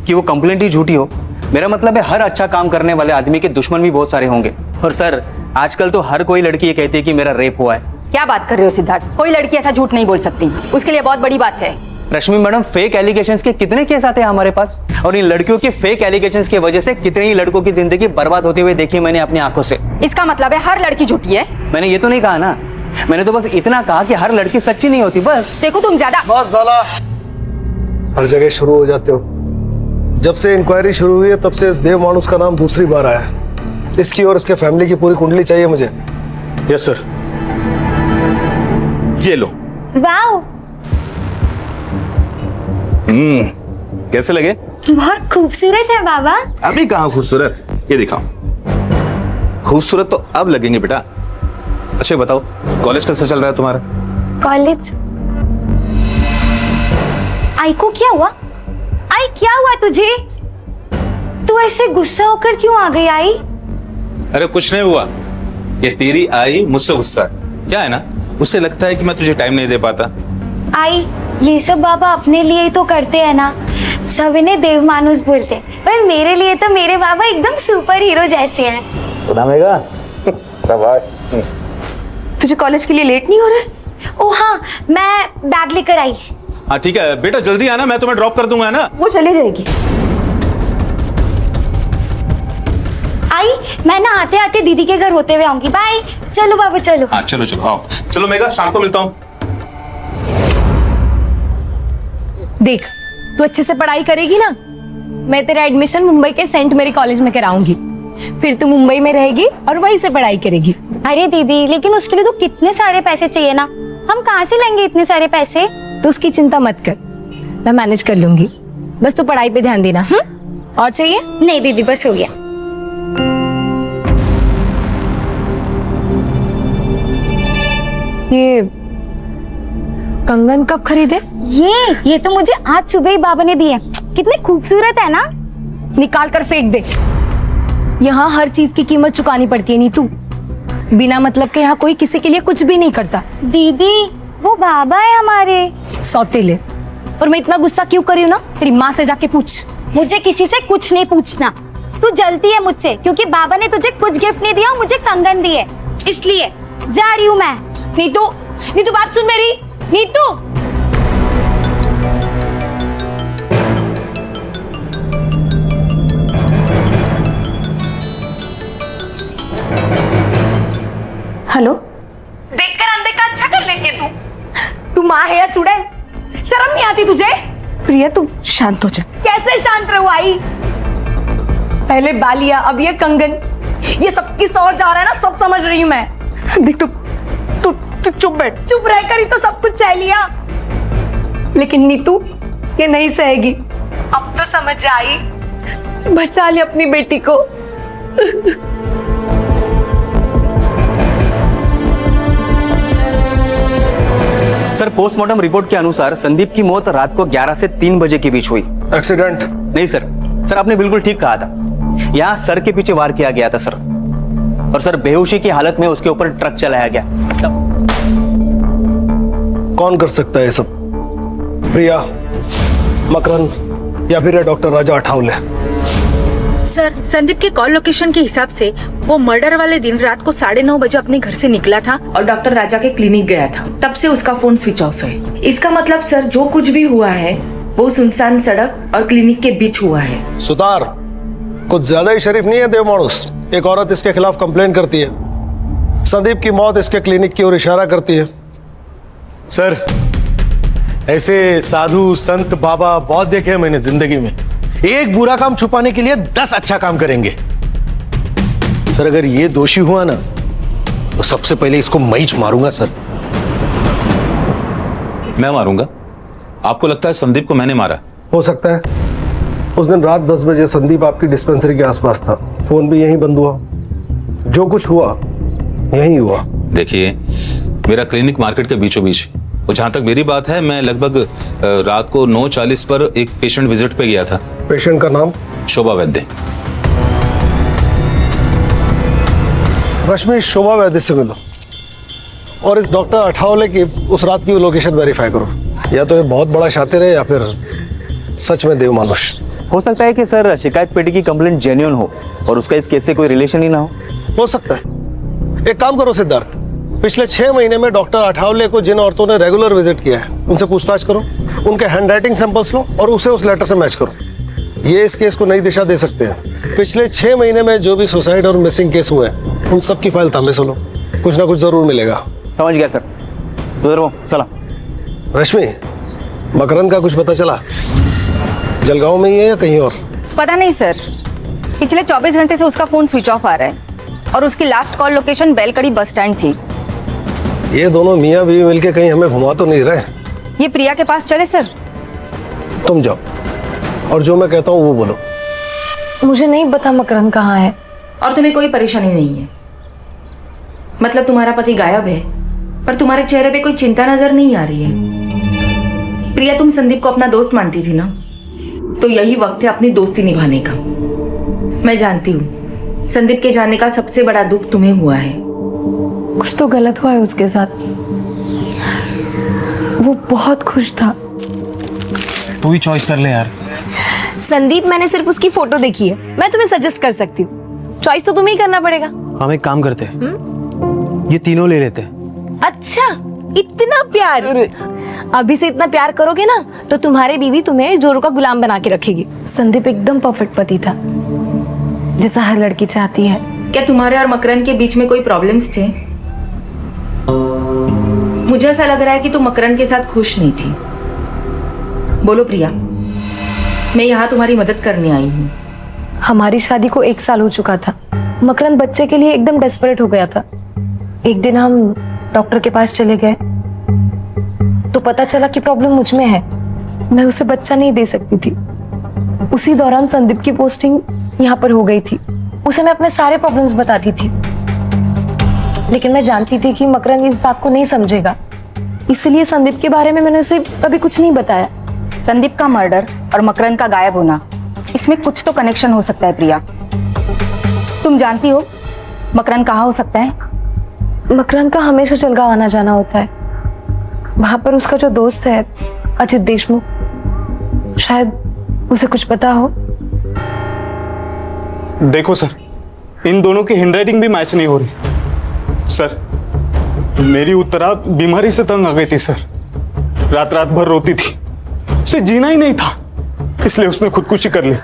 कि वो कंप्लेंट ही झूठी हो। मेरा मतलब है हर अच्छा काम करने वाले आदमी के दुश्मन भी बहुत सारे होंगे। और सर आजकल तो हर कोई लड़की ये कहती है कि मेरा रेप हुआ है। क्या बात कर रहे हो सिद्धार्थ, कोई लड़की ऐसा झूठ नहीं बोल सकती, उसके लिए बहुत बड़ी बात है। रश्मि मैडम, फेक एलिगेशंस के कितने केस आते हैं हमारे पास, और इन लड़कियों के फेक एलिगेशंस की वजह से कितने ही लड़कों की जिंदगी बर्बाद होते हुए देखी मैंने अपनी आंखों से। इसका मतलब है हर लड़की झूठी है? मैंने ये तो नहीं कहा ना, मैंने तो बस इतना कहा कि हर लड़की सच्ची नहीं होती बस। देखो तुम ज्यादा बस साला हर जगह शुरू हो जाते हो। जब से इंक्वायरी शुरू हुई है तब से इस देव मानुस का नाम दूसरी बार आया है। इसकी और इसके फैमिली की पूरी कुंडली चाहिए मुझे। यस सर, ये लो। वाओ, कैसे लगे? बहुत खूबसूरत है बाबा। अभी कहाँ खूबसूरत, ये दिखाओ। खूबसूरत तो अब लगेंगे बेटा। अच्छा बताओ, कॉलेज कैसा चल रहा है तुम्हारा? कॉलेज? आई को क्या हुआ? आई क्या हुआ तुझे? तू ऐसे गुस्सा होकर क्यों आ गई आई? अरे कुछ नहीं हुआ, ये तेरी आई मुझसे गुस्सा क्या है ना, उससे लगता है कि मैं तुझे टाइम नहीं दे पाता। आई ये सब बाबा अपने लिए ही तो करते हैं ना, सब इन्हें देव मानुस बोलते हैं, पर मेरे लिए तो मेरे बाबा एकदम सुपर हीरो जैसे हैं। तुझे कॉलेज के लिए लेट नहीं हो रहा है? ओ हाँ, मैं बैग लेकर आई। हाँ ठीक है बेटा, जल्दी आना, मैं तुम्हें ड्रॉप कर दूंगा ना। वो चली जाएगी। आई मैं ना आते आते दीदी के घर होते हुए आऊंगी। बाय। चलो बाबा चलो। हाँ चलो चलो आओ, चलो मेगा, शाम को मिलता हूँ। देख तू अच्छे से पढ़ाई करेगी ना, मैं तेरा एडमिशन मुंबई के सेंट मेरी कॉलेज में कराऊंगी, फिर तू मुंबई में रहेगी और वहीं से पढ़ाई करेगी। अरे दीदी, लेकिन उसके लिए तो कितने सारे पैसे चाहिए ना, हम कहाँ से लेंगे इतने सारे पैसे? तो उसकी चिंता मत कर, मैं मैनेज कर लूंगी, बस तू पढ़ाई पे ध्यान देना। और चाहिए? नहीं दीदी बस हो गया। ये कंगन कब खरीदे? ये तो मुझे आज सुबह ही बाबा ने दिए। कितने खूबसूरत है ना। निकाल कर फेंक दे। यहाँ हर चीज की कीमत चुकानी पड़ती है नीतू, बिना मतलब के यहाँ कोई किसी के लिए कुछ भी नहीं करता। दीदी वो बाबा है हमारे सौतेले। और मैं इतना गुस्सा क्यों कर रही हूँ ना, तेरी माँ से जाके पूछ। मुझे किसी से कुछ नहीं पूछना, तू जलती है मुझसे क्योंकि बाबा ने तुझे कुछ गिफ्ट नहीं दिया, मुझे कंगन दिए, इसलिए जा रही हूँ मैं। नीतू, नीतू बात सुन मेरी। नीतू हेलो। देखकर अनदेखा अच्छा कर लेती है तू माँ है या चुड़ैल? शर्म नहीं आती तुझे? प्रिया तुम शांत हो जा। कैसे शांत रहूं आई? पहले बालिया, अब ये कंगन, ये सब किस ओर जा रहा है ना, सब समझ रही हूं मैं। देख तू चुप बैठ। चुप रहकर ही तो सब कुछ सह लिया, लेकिन नीतू ये नहीं सहेगी। अब तो समझ आई, बचा ले अपनी बेटी को। सर पोस्टमार्टम रिपोर्ट के अनुसार संदीप की मौत रात को 11 से 3 बजे के बीच हुई। एक्सीडेंट? नहीं सर आपने बिल्कुल ठीक कहा था, यहाँ सर के पीछे वार किया गया था सर, और सर बेहोशी की हालत में उसके ऊपर ट्रक चलाया गया। कौन कर सकता है ये सब? प्रिया, मकरन या फिर डॉक्टर राजा अठावले? सर संदीप के कॉल लोकेशन के हिसाब से वो मर्डर वाले दिन रात को 9:30 बजे अपने घर से निकला था और डॉक्टर राजा के क्लिनिक गया था, तब से उसका फोन स्विच ऑफ है। इसका मतलब सर जो कुछ भी हुआ है वो सुनसान सड़क और क्लिनिक के बीच हुआ है। सुतार, कुछ ज्यादा ही शरीफ नहीं है देव मानुस? एक औरत इसके खिलाफ कंप्लेन करती है, संदीप की मौत इसके क्लिनिक की ओर इशारा करती है, सर ऐसे साधु संत बाबा बहुत देखे हैं मैंने जिंदगी में। एक बुरा काम छुपाने के लिए 10 अच्छा काम करेंगे। सर अगर ये दोषी हुआ ना तो सबसे पहले इसको मैं ही मारूंगा सर। मैं मारूंगा? आपको लगता है संदीप को मैंने मारा? हो सकता है। उस दिन रात 10 बजे संदीप आपकी डिस्पेंसरी के आसपास था, फोन भी यहीं बंद हुआ, जो कुछ हुआ यहीं हुआ। देखिए मेरा क्लिनिक मार्केट के बीचों बीच, और जहां तक मेरी बात है मैं लगभग रात को 9:40 पर एक पेशेंट विजिट पे गया था। पेशेंट का नाम? शोभा वैद्य। रश्मि, शोभा वैद्य से मिलो और इस डॉक्टर अठावले की उस रात की लोकेशन वेरीफाई करो। या तो ये बहुत बड़ा शातिर है या फिर सच में देव मानुष। हो सकता है कि सर शिकायत पेटी की कंप्लेंट जेन्युइन हो और उसका इस केस से कोई रिलेशन ही ना हो सकता है। एक काम करो सिद्धार्थ, पिछले 6 महीने में डॉक्टर अठावले को जिन औरतों ने रेगुलर विजिट किया है उनसे पूछताछ करो, उनके हैंडराइटिंग सैंपल्स लो और उसे उस लेटर से मैच करो। ये इस केस को नई दिशा दे सकते हैं। पिछले 6 महीने में जो भी सुसाइड और मिसिंग केस हुए हैं उन सब की फाइल तांबे से लो, कुछ ना कुछ जरूर मिलेगा। समझ गया सर। सुधरो, चला। रश्मि, मकरंद का कुछ पता चला? जलगांव में ही है या कहीं और? पता नहीं सर, पिछले 24 घंटे से उसका फोन स्विच ऑफ आ रहा है और उसकी last call location बेलकड़ी bus stand थी। ये दोनों मियाँ बीवी मिलके कहीं हमें घुमा तो नहीं रहे? ये प्रिया के पास चले सर? तुम जाओ और जो मैं कहता हूँ वो बोलो। मुझे नहीं पता मकरंद कहाँ है। और तुम्हें कोई परेशानी नहीं है? मतलब तुम्हारा पति गायब है पर तुम्हारे चेहरे पे कोई चिंता नजर नहीं आ रही है। प्रिया, तुम संदीप को अपना दोस्त मानती थी ना, तो यही वक्त है अपनी दोस्ती निभाने का। मैं जानती हूँ संदीप के जाने का सबसे बड़ा दुख तुम्हें हुआ है। कुछ तो गलत हुआ है उसके साथ। वो बहुत खुश था। तू ही चॉइस कर ले यार। संदीप, मैंने सिर्फ उसकी फोटो देखी है, मैं तुम्हें सजेस्ट कर सकती हूँ। चॉइस तो तुम्हें ही करना पड़ेगा। हम एक काम करते हैं, ये तीनों ले लेते हैं। अच्छा, इतना प्यार? अभी से इतना प्यार करोगे ना तो तुम्हारी बीवी तुम्हें जोरू का गुलाम बना के रखेगी। संदीप एकदम परफेक्ट पति था, जैसा हर लड़की चाहती है। क्या तुम्हारे और मकरंद के बीच में कोई प्रॉब्लम्स थे? मुझे ऐसा लग रहा है कि तुम मकरंद के साथ खुश नहीं थी। बोलो प्रिया, मैं यहाँ तुम्हारी मदद करने आई हूँ। हमारी शादी को 1 साल हो चुका था। मकरंद बच्चे के लिए एकदम डेस्परेट हो गया था। एक दिन हम डॉक्टर के पास चले गए तो पता चला कि प्रॉब्लम मुझ में है, मैं उसे बच्चा नहीं दे सकती थी। उसी दौरान संदीप की पोस्टिंग यहाँ पर हो गई थी। उसे मैं अपने सारे प्रॉब्लम्स बताती थी, लेकिन मैं जानती थी कि मकरंद इस बात को नहीं समझेगा, इसलिए संदीप के बारे में मैंने उसे कभी कुछ नहीं बताया। संदीप का मर्डर और मकरंद का गायब होना, इसमें कुछ तो कनेक्शन हो सकता है प्रिया। तुम जानती हो मकरंद कहाँ हो सकता है? मकरंद का हमेशा जलगांव आना जाना होता है। वहां पर उसका जो दोस्त है अजित देशमुख, शायद उसे कुछ पता हो। देखो सर, इन दोनों की हैंडराइटिंग भी मैच नहीं हो रही। सर, मेरी उत्तरा बीमारी से तंग आ गई थी सर। रात रात भर रोती थी, उसे जीना ही नहीं था, इसलिए उसने खुदकुशी कर ली।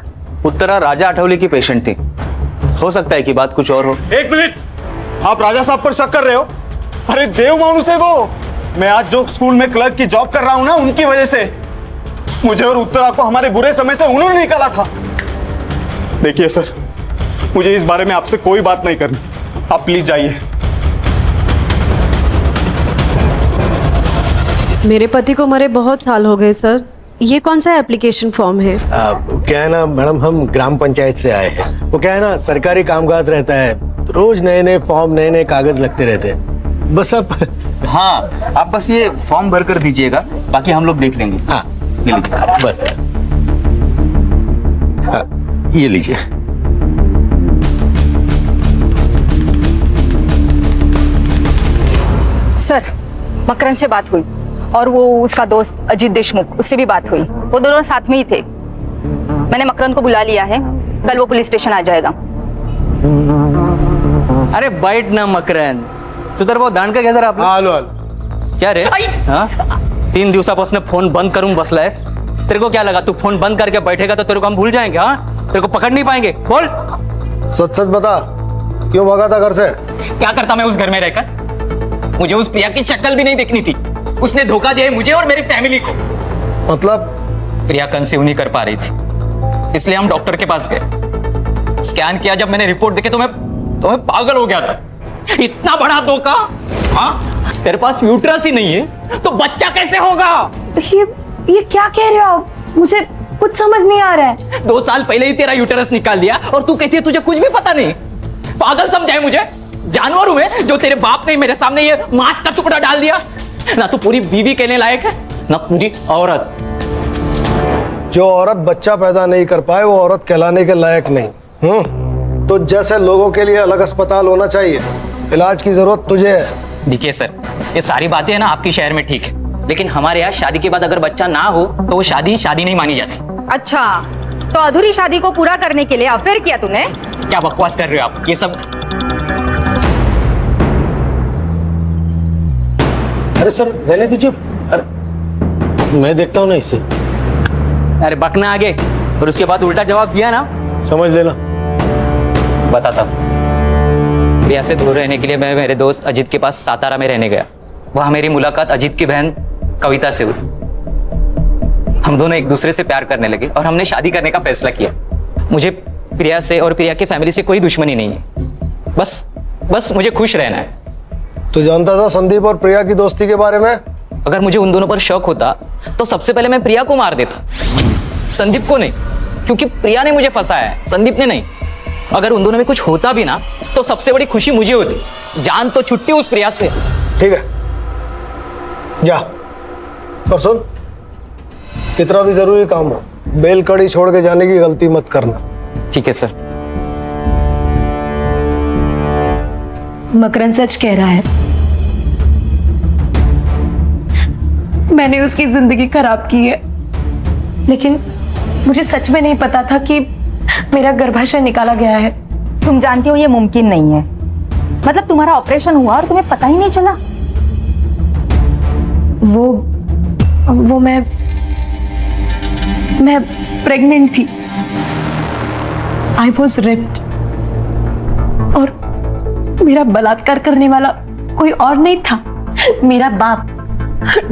उत्तरा राजा अठौली की पेशेंट थी, हो सकता है कि बात कुछ और हो। 1 मिनट, आप राजा साहब पर शक कर रहे हो? अरे देव मानुस है वो। मैं आज जो स्कूल में क्लर्क की जॉब कर रहा हूं ना, उनकी वजह से मुझे और उत्तरा को हमारे बुरे समय से उन्होंने निकाला था। देखिए सर, मुझे इस बारे में आपसे कोई बात नहीं करनी, आप प्लीज जाइए। मेरे पति को मरे बहुत साल हो गए सर। ये कौन सा एप्लीकेशन फॉर्म है? क्या है ना मैडम, हम ग्राम पंचायत से आए हैं। वो क्या है ना, सरकारी कामकाज रहता है तो रोज नए नए फॉर्म, नए नए कागज लगते रहते हैं। बस अब हाँ, आप बस ये फॉर्म भर कर दीजिएगा, बाकी हम लोग देख लेंगे। हाँ, ये लीजिए। बस ये लीजिए। सर, मकरंद से बात हुई और वो उसका दोस्त अजीत देशमुख, उससे भी बात हुई। वो दोनों साथ में ही थे। मैंने मकरंद को बुला लिया है, कल वो पुलिस स्टेशन आ जाएगा। अरे बैठ ना मकरंद, सुधर वो दांड का गैदर आप क्या रे? हाँ, 3 दिवसापासून फोन बंद करून बसलायस। तेरे को क्या लगा तू फोन बंद करके बैठेगा तो तेरे को हम भूल जाएंगे? हाँ, तेरे को पकड़ नहीं पाएंगे। बोल, सच सच बता, क्यों भागा था घर से? क्या करता मैं उस घर में रहकर? मुझे उस प्रिया की शक्ल भी नहीं देखनी थी। उसने धोखा दिया है मुझे और मेरी फैमिली को। मतलब? प्रिया कंसीव नहीं कर पा रही थी, इसलिए हम डॉक्टर के पास गए। स्कैन किया, जब मैंने रिपोर्ट देखी तो मैं पागल हो गया था। इतना बड़ा धोखा। हाँ, तेरे पास यूट्रस ही नहीं है तो बच्चा कैसे होगा? ये क्या कह रहे हो आप? मुझे कुछ समझ नहीं आ रहा है। 2 साल पहले ही तेरा यूटेरस निकाल दिया और तू कहती है तुझे कुछ भी पता नहीं। पागल समझाए मुझे? जानवर हूं मैं जो तेरे बाप ने मेरे सामने ये मांस का टुकड़ा डाल दिया? ना तो पूरी बीवी कहने लायक है, ना पूरी औरत। जो औरत बच्चा पैदा नहीं कर पाए वो औरत कहलाने के लायक नहीं। तो जैसे लोगों के लिए अलग अस्पताल होना चाहिए, इलाज की जरूरत तुझे है। देखिए सर, ये सारी बातें है ना आपके शहर में ठीक है, लेकिन हमारे यहाँ शादी के बाद अगर बच्चा ना हो तो वो शादी नहीं मानी जाती। अच्छा, तो अधूरी शादी को पूरा करने के लिए अफेयर किया तूने? क्या बकवास कर रहे हो आप? ये सब अरे सर रहने दीजिए, अरे मैं देखता हूँ ना इसे। अरे बकना आगे और उसके बाद उल्टा जवाब दिया ना, समझ लेना। बताता हूँ। प्रिया से दूर रहने के लिए मैं मेरे दोस्त अजीत के पास सातारा में रहने गया। वहां मेरी मुलाकात अजीत की बहन कविता से हुई। हम दोनों एक दूसरे से प्यार करने लगे और हमने शादी करने का फैसला किया। मुझे प्रिया से और प्रिया की फैमिली से कोई दुश्मनी नहीं है, बस मुझे खुश रहना है। तू जानता था संदीप और प्रिया की दोस्ती के बारे में? अगर मुझे उन दोनों पर शक होता तो सबसे पहले मैं प्रिया को मार देता, संदीप को नहीं, क्योंकि प्रिया ने मुझे फंसाया है, संदीप ने नहीं। अगर उन दोनों में कुछ होता भी ना तो सबसे बड़ी खुशी मुझे होती। जान तो छुट्टी उस प्रिया से। ठीक है, जा। और सुन, कितना भी जरूरी काम हो, बेल कड़ी छोड़ के जाने की गलती मत करना। ठीक है सर। मकरंद सच कह रहा है। मैंने उसकी जिंदगी खराब की है, लेकिन मुझे सच में नहीं पता था कि मेरा गर्भाशय निकाला गया है। तुम जानती हो ये मुमकिन नहीं है। मतलब तुम्हारा ऑपरेशन हुआ और तुम्हें पता ही नहीं चला? वो मैं प्रेग्नेंट थी। आई वॉज रेप्ड और मेरा बलात्कार करने वाला कोई और नहीं था, मेरा बाप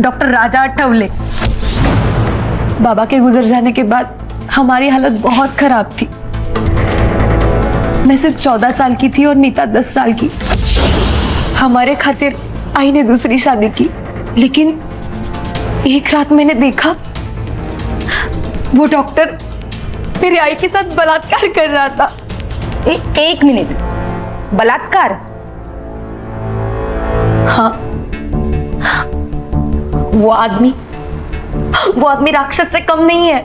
डॉक्टर राजा अठावले। बाबा के गुजर जाने के बाद हमारी हालत बहुत खराब थी। मैं सिर्फ 14 साल की थी और नीता 10 साल की। हमारे खातिर आई ने दूसरी शादी की, लेकिन एक रात मैंने देखा वो डॉक्टर मेरी आई के साथ बलात्कार कर रहा था। एक मिनट, बलात्कार? हाँ, वो आदमी राक्षस से कम नहीं है।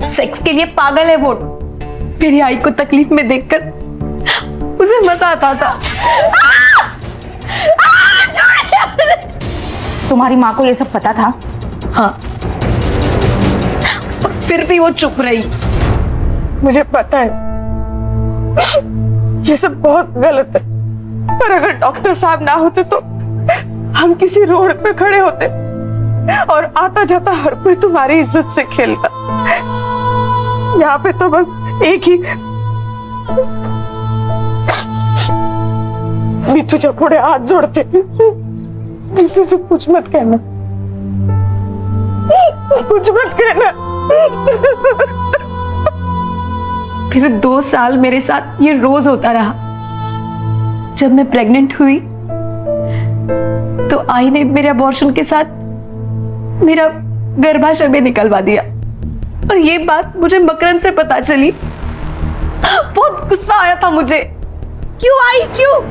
सेक्स के लिए पागल है वो। मेरी आई को तकलीफ में देखकर उसे मजा आता था। तुम्हारी माँ को ये सब पता था? हाँ, और फिर भी वो चुप रही। मुझे पता है ये सब बहुत गलत है, पर अगर डॉक्टर साहब ना होते तो हम किसी रोड पे खड़े होते और आता जाता हर कोई तुम्हारी इज्जत से खेलता। यहाँ पे तो बस एक ही मिठू चपोड़े हाथ जोड़ते। किसी से कुछ मत कहना, कुछ मत कहना। फिर 2 साल मेरे साथ ये रोज होता रहा। जब मैं प्रेग्नेंट हुई तो आई ने मेरे अबॉर्शन के साथ मेरा गर्भाशय में निकलवा दिया, और ये बात मुझे मकरंद से पता चली। बहुत गुस्सा आया था मुझे। क्यों?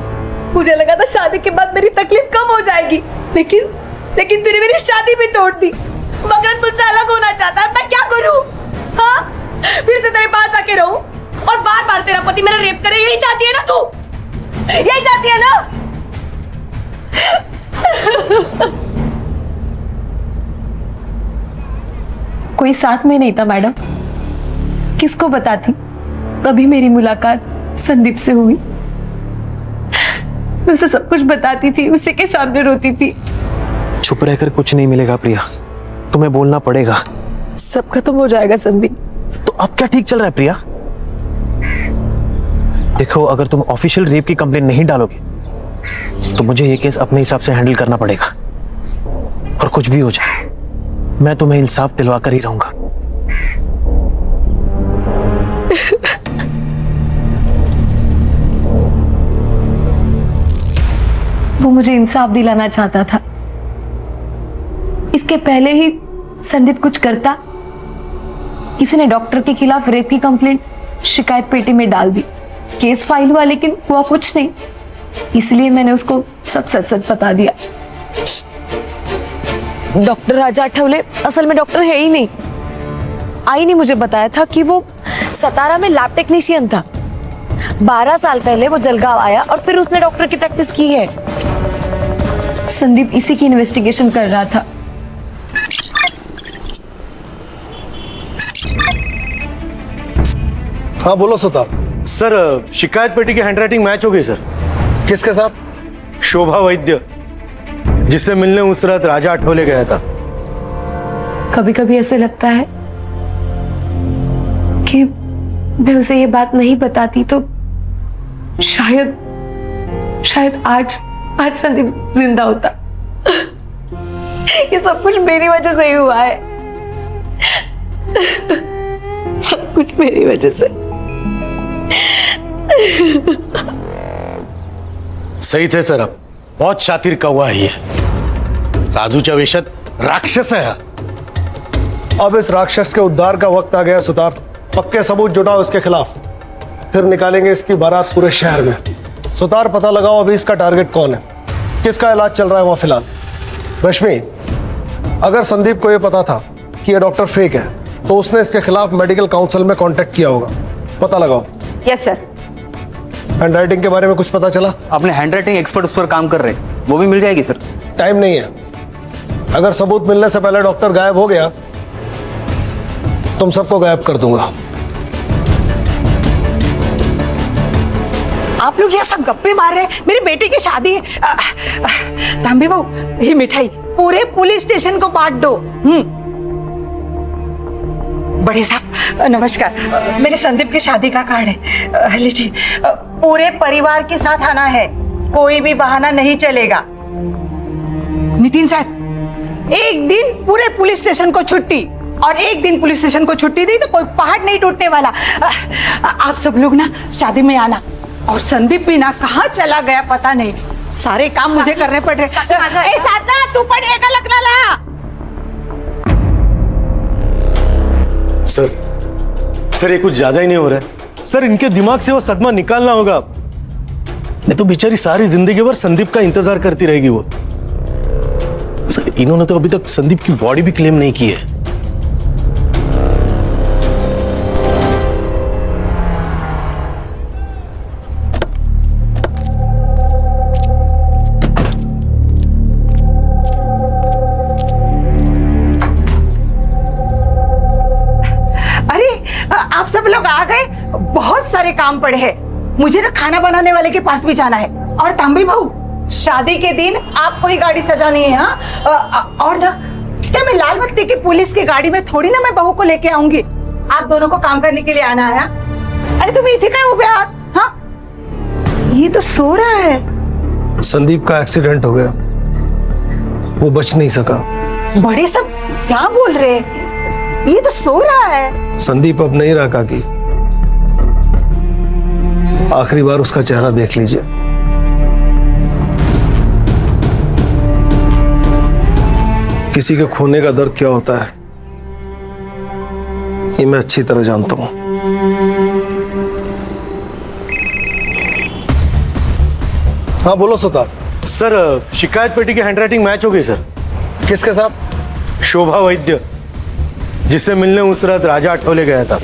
मुझे लगा था शादी के बाद मेरी तकलीफ कम हो जाएगी, लेकिन तूने मेरी शादी भी तोड़ दी। मकरंद मुझसे अलग होना चाहता है, मैं क्या करूं? हाँ, फिर से तेरे पास आके रहूं और बार तेरा पति मेरा रेप करे? यही चाहती है ना तू? यही चाहती है ना? कोई साथ में नहीं था मैडम, किसको बताती? तभी मेरी मुलाकात संदीप से हुई। मैं उसे सब कुछ बताती थी, उसी के सामने रोती थी। चुप रहकर कुछ नहीं मिलेगा प्रिया, तुम्हें बोलना पड़ेगा। सब खत्म हो जाएगा संदीप। तो अब क्या ठीक चल रहा है प्रिया? देखो, अगर तुम ऑफिशियल रेप की कंप्लेन नहीं डालोगे तो मुझे ये केस अपने हिसाब से हैंडल करना पड़ेगा। कुछ भी हो जाए, मैं तुम्हें इंसाफ दिलवा कर ही रहूंगा। वो मुझे इंसाफ दिलाना चाहता था। इसके पहले ही संदीप कुछ करता, किसी ने डॉक्टर के खिलाफ रेप की कंप्लेंट शिकायत पेटी में डाल दी, केस फाइल हुआ, लेकिन हुआ कुछ नहीं। इसलिए मैंने उसको सब सच सच बता दिया। डॉक्टर राजा आठवले असल में डॉक्टर है ही नहीं। आई ने मुझे बताया था कि वो सतारा में लैब टेक्नीशियन था। 12 साल पहले वो जलगांव आया और फिर उसने डॉक्टर की प्रैक्टिस की है। संदीप इसी की इन्वेस्टिगेशन कर रहा था। हाँ बोलो सुतार। सर शिकायत पेटी की हैंडराइटिंग मैच हो गई सर। किसके साथ? शोभा वैद्य, जिससे मिलने उस रात राजा आठवले गया था। कभी कभी ऐसे लगता है कि मैं उसे ये बात नहीं बताती तो शायद आज संदीप जिंदा होता। ये सब कुछ मेरी वजह से ही हुआ है। सब कुछ मेरी वजह से। सही थे सर, आप बहुत शातिर कौवा है ये। साधूच्या वेशात राक्षस है। अब इस राक्षस के उद्धार का वक्त आ गया सुतार। पक्के सबूत जुटाओ इसके खिलाफ, फिर निकालेंगे इसकी बारात पूरे शहर में। सुतार पता लगाओ अभी इसका टारगेट कौन है, किसका इलाज चल रहा है वहां फिलहाल। रश्मि, अगर संदीप को यह पता था कि यह डॉक्टर फेक है तो उसने इसके खिलाफ मेडिकल काउंसिल में कांटेक्ट किया होगा। पता लगाओ। Yes sir. हैंडराइटिंग के बारे में कुछ पता चला? अपने हैंडराइटिंग एक्सपर्ट उस पर काम कर रहे हैं, वो भी मिल जाएगी सर। टाइम नहीं है। अगर सबूत मिलने से पहले डॉक्टर गायब हो गया तुम सबको गायब कर दूंगा। आप लोग यह सब गप्पे मार रहे हैं, मेरी बेटी की शादी है। तांबे बहू, ये मिठाई पूरे पुलिस स्टेशन को बांट दो। बड़े साहब नमस्कार, मेरे संदीप की शादी का कार्ड है, लीजिए। पूरे परिवार के साथ आना है, कोई भी बहाना नहीं चलेगा। नितिन साहब, एक दिन पूरे पुलिस स्टेशन को छुट्टी, और एक दिन पुलिस स्टेशन को छुट्टी दी तो कोई पहाड़ नहीं टूटने वाला। आप सब लोग ना शादी में आना। और संदीप भी ना कहाँ चला गया पता नहीं, सारे काम मुझे करने पड़ रहे। साधना तू पड़ेगा लगना ला। सर ये कुछ ज्यादा ही नहीं हो रहा है सर। इनके दिमाग से वो सदमा निकालना होगा, नहीं तो बेचारी सारी जिंदगी भर संदीप का इंतजार करती रहेगी वो। सर इन्होंने तो अभी तक संदीप की बॉडी भी क्लेम नहीं की है। आप सब लोग आ गए, बहुत सारे काम पड़े हैं। मुझे ना खाना बनाने वाले के पास भी जाना है। और तांबी बहू, शादी के दिन आपको ही गाड़ी सजानी है। हाँ, और ना क्या मैं लाल बत्ती की पुलिस की गाड़ी में थोड़ी ना मैं बहू को लेके आऊंगी। आप दोनों को काम करने के लिए आना है। अरे तुम इथे क्या उबे हाथ? हाँ, ये तो सो रहा है। संदीप का एक्सीडेंट हो गया, वो बच नहीं सका। बड़े सब क्या बोल रहे हैं? ये तो सो रहा है। संदीप अब नहीं रहा काकी, आखिरी बार उसका चेहरा देख लीजिए। किसी के खोने का दर्द क्या होता है ये मैं अच्छी तरह जानता हूं। हाँ बोलो सुतार। सर शिकायत पेटी की हैंडराइटिंग मैच हो गई सर। किसके साथ? शोभा वैद्य, जिससे मिलने उस रात राजा आठवले गया था।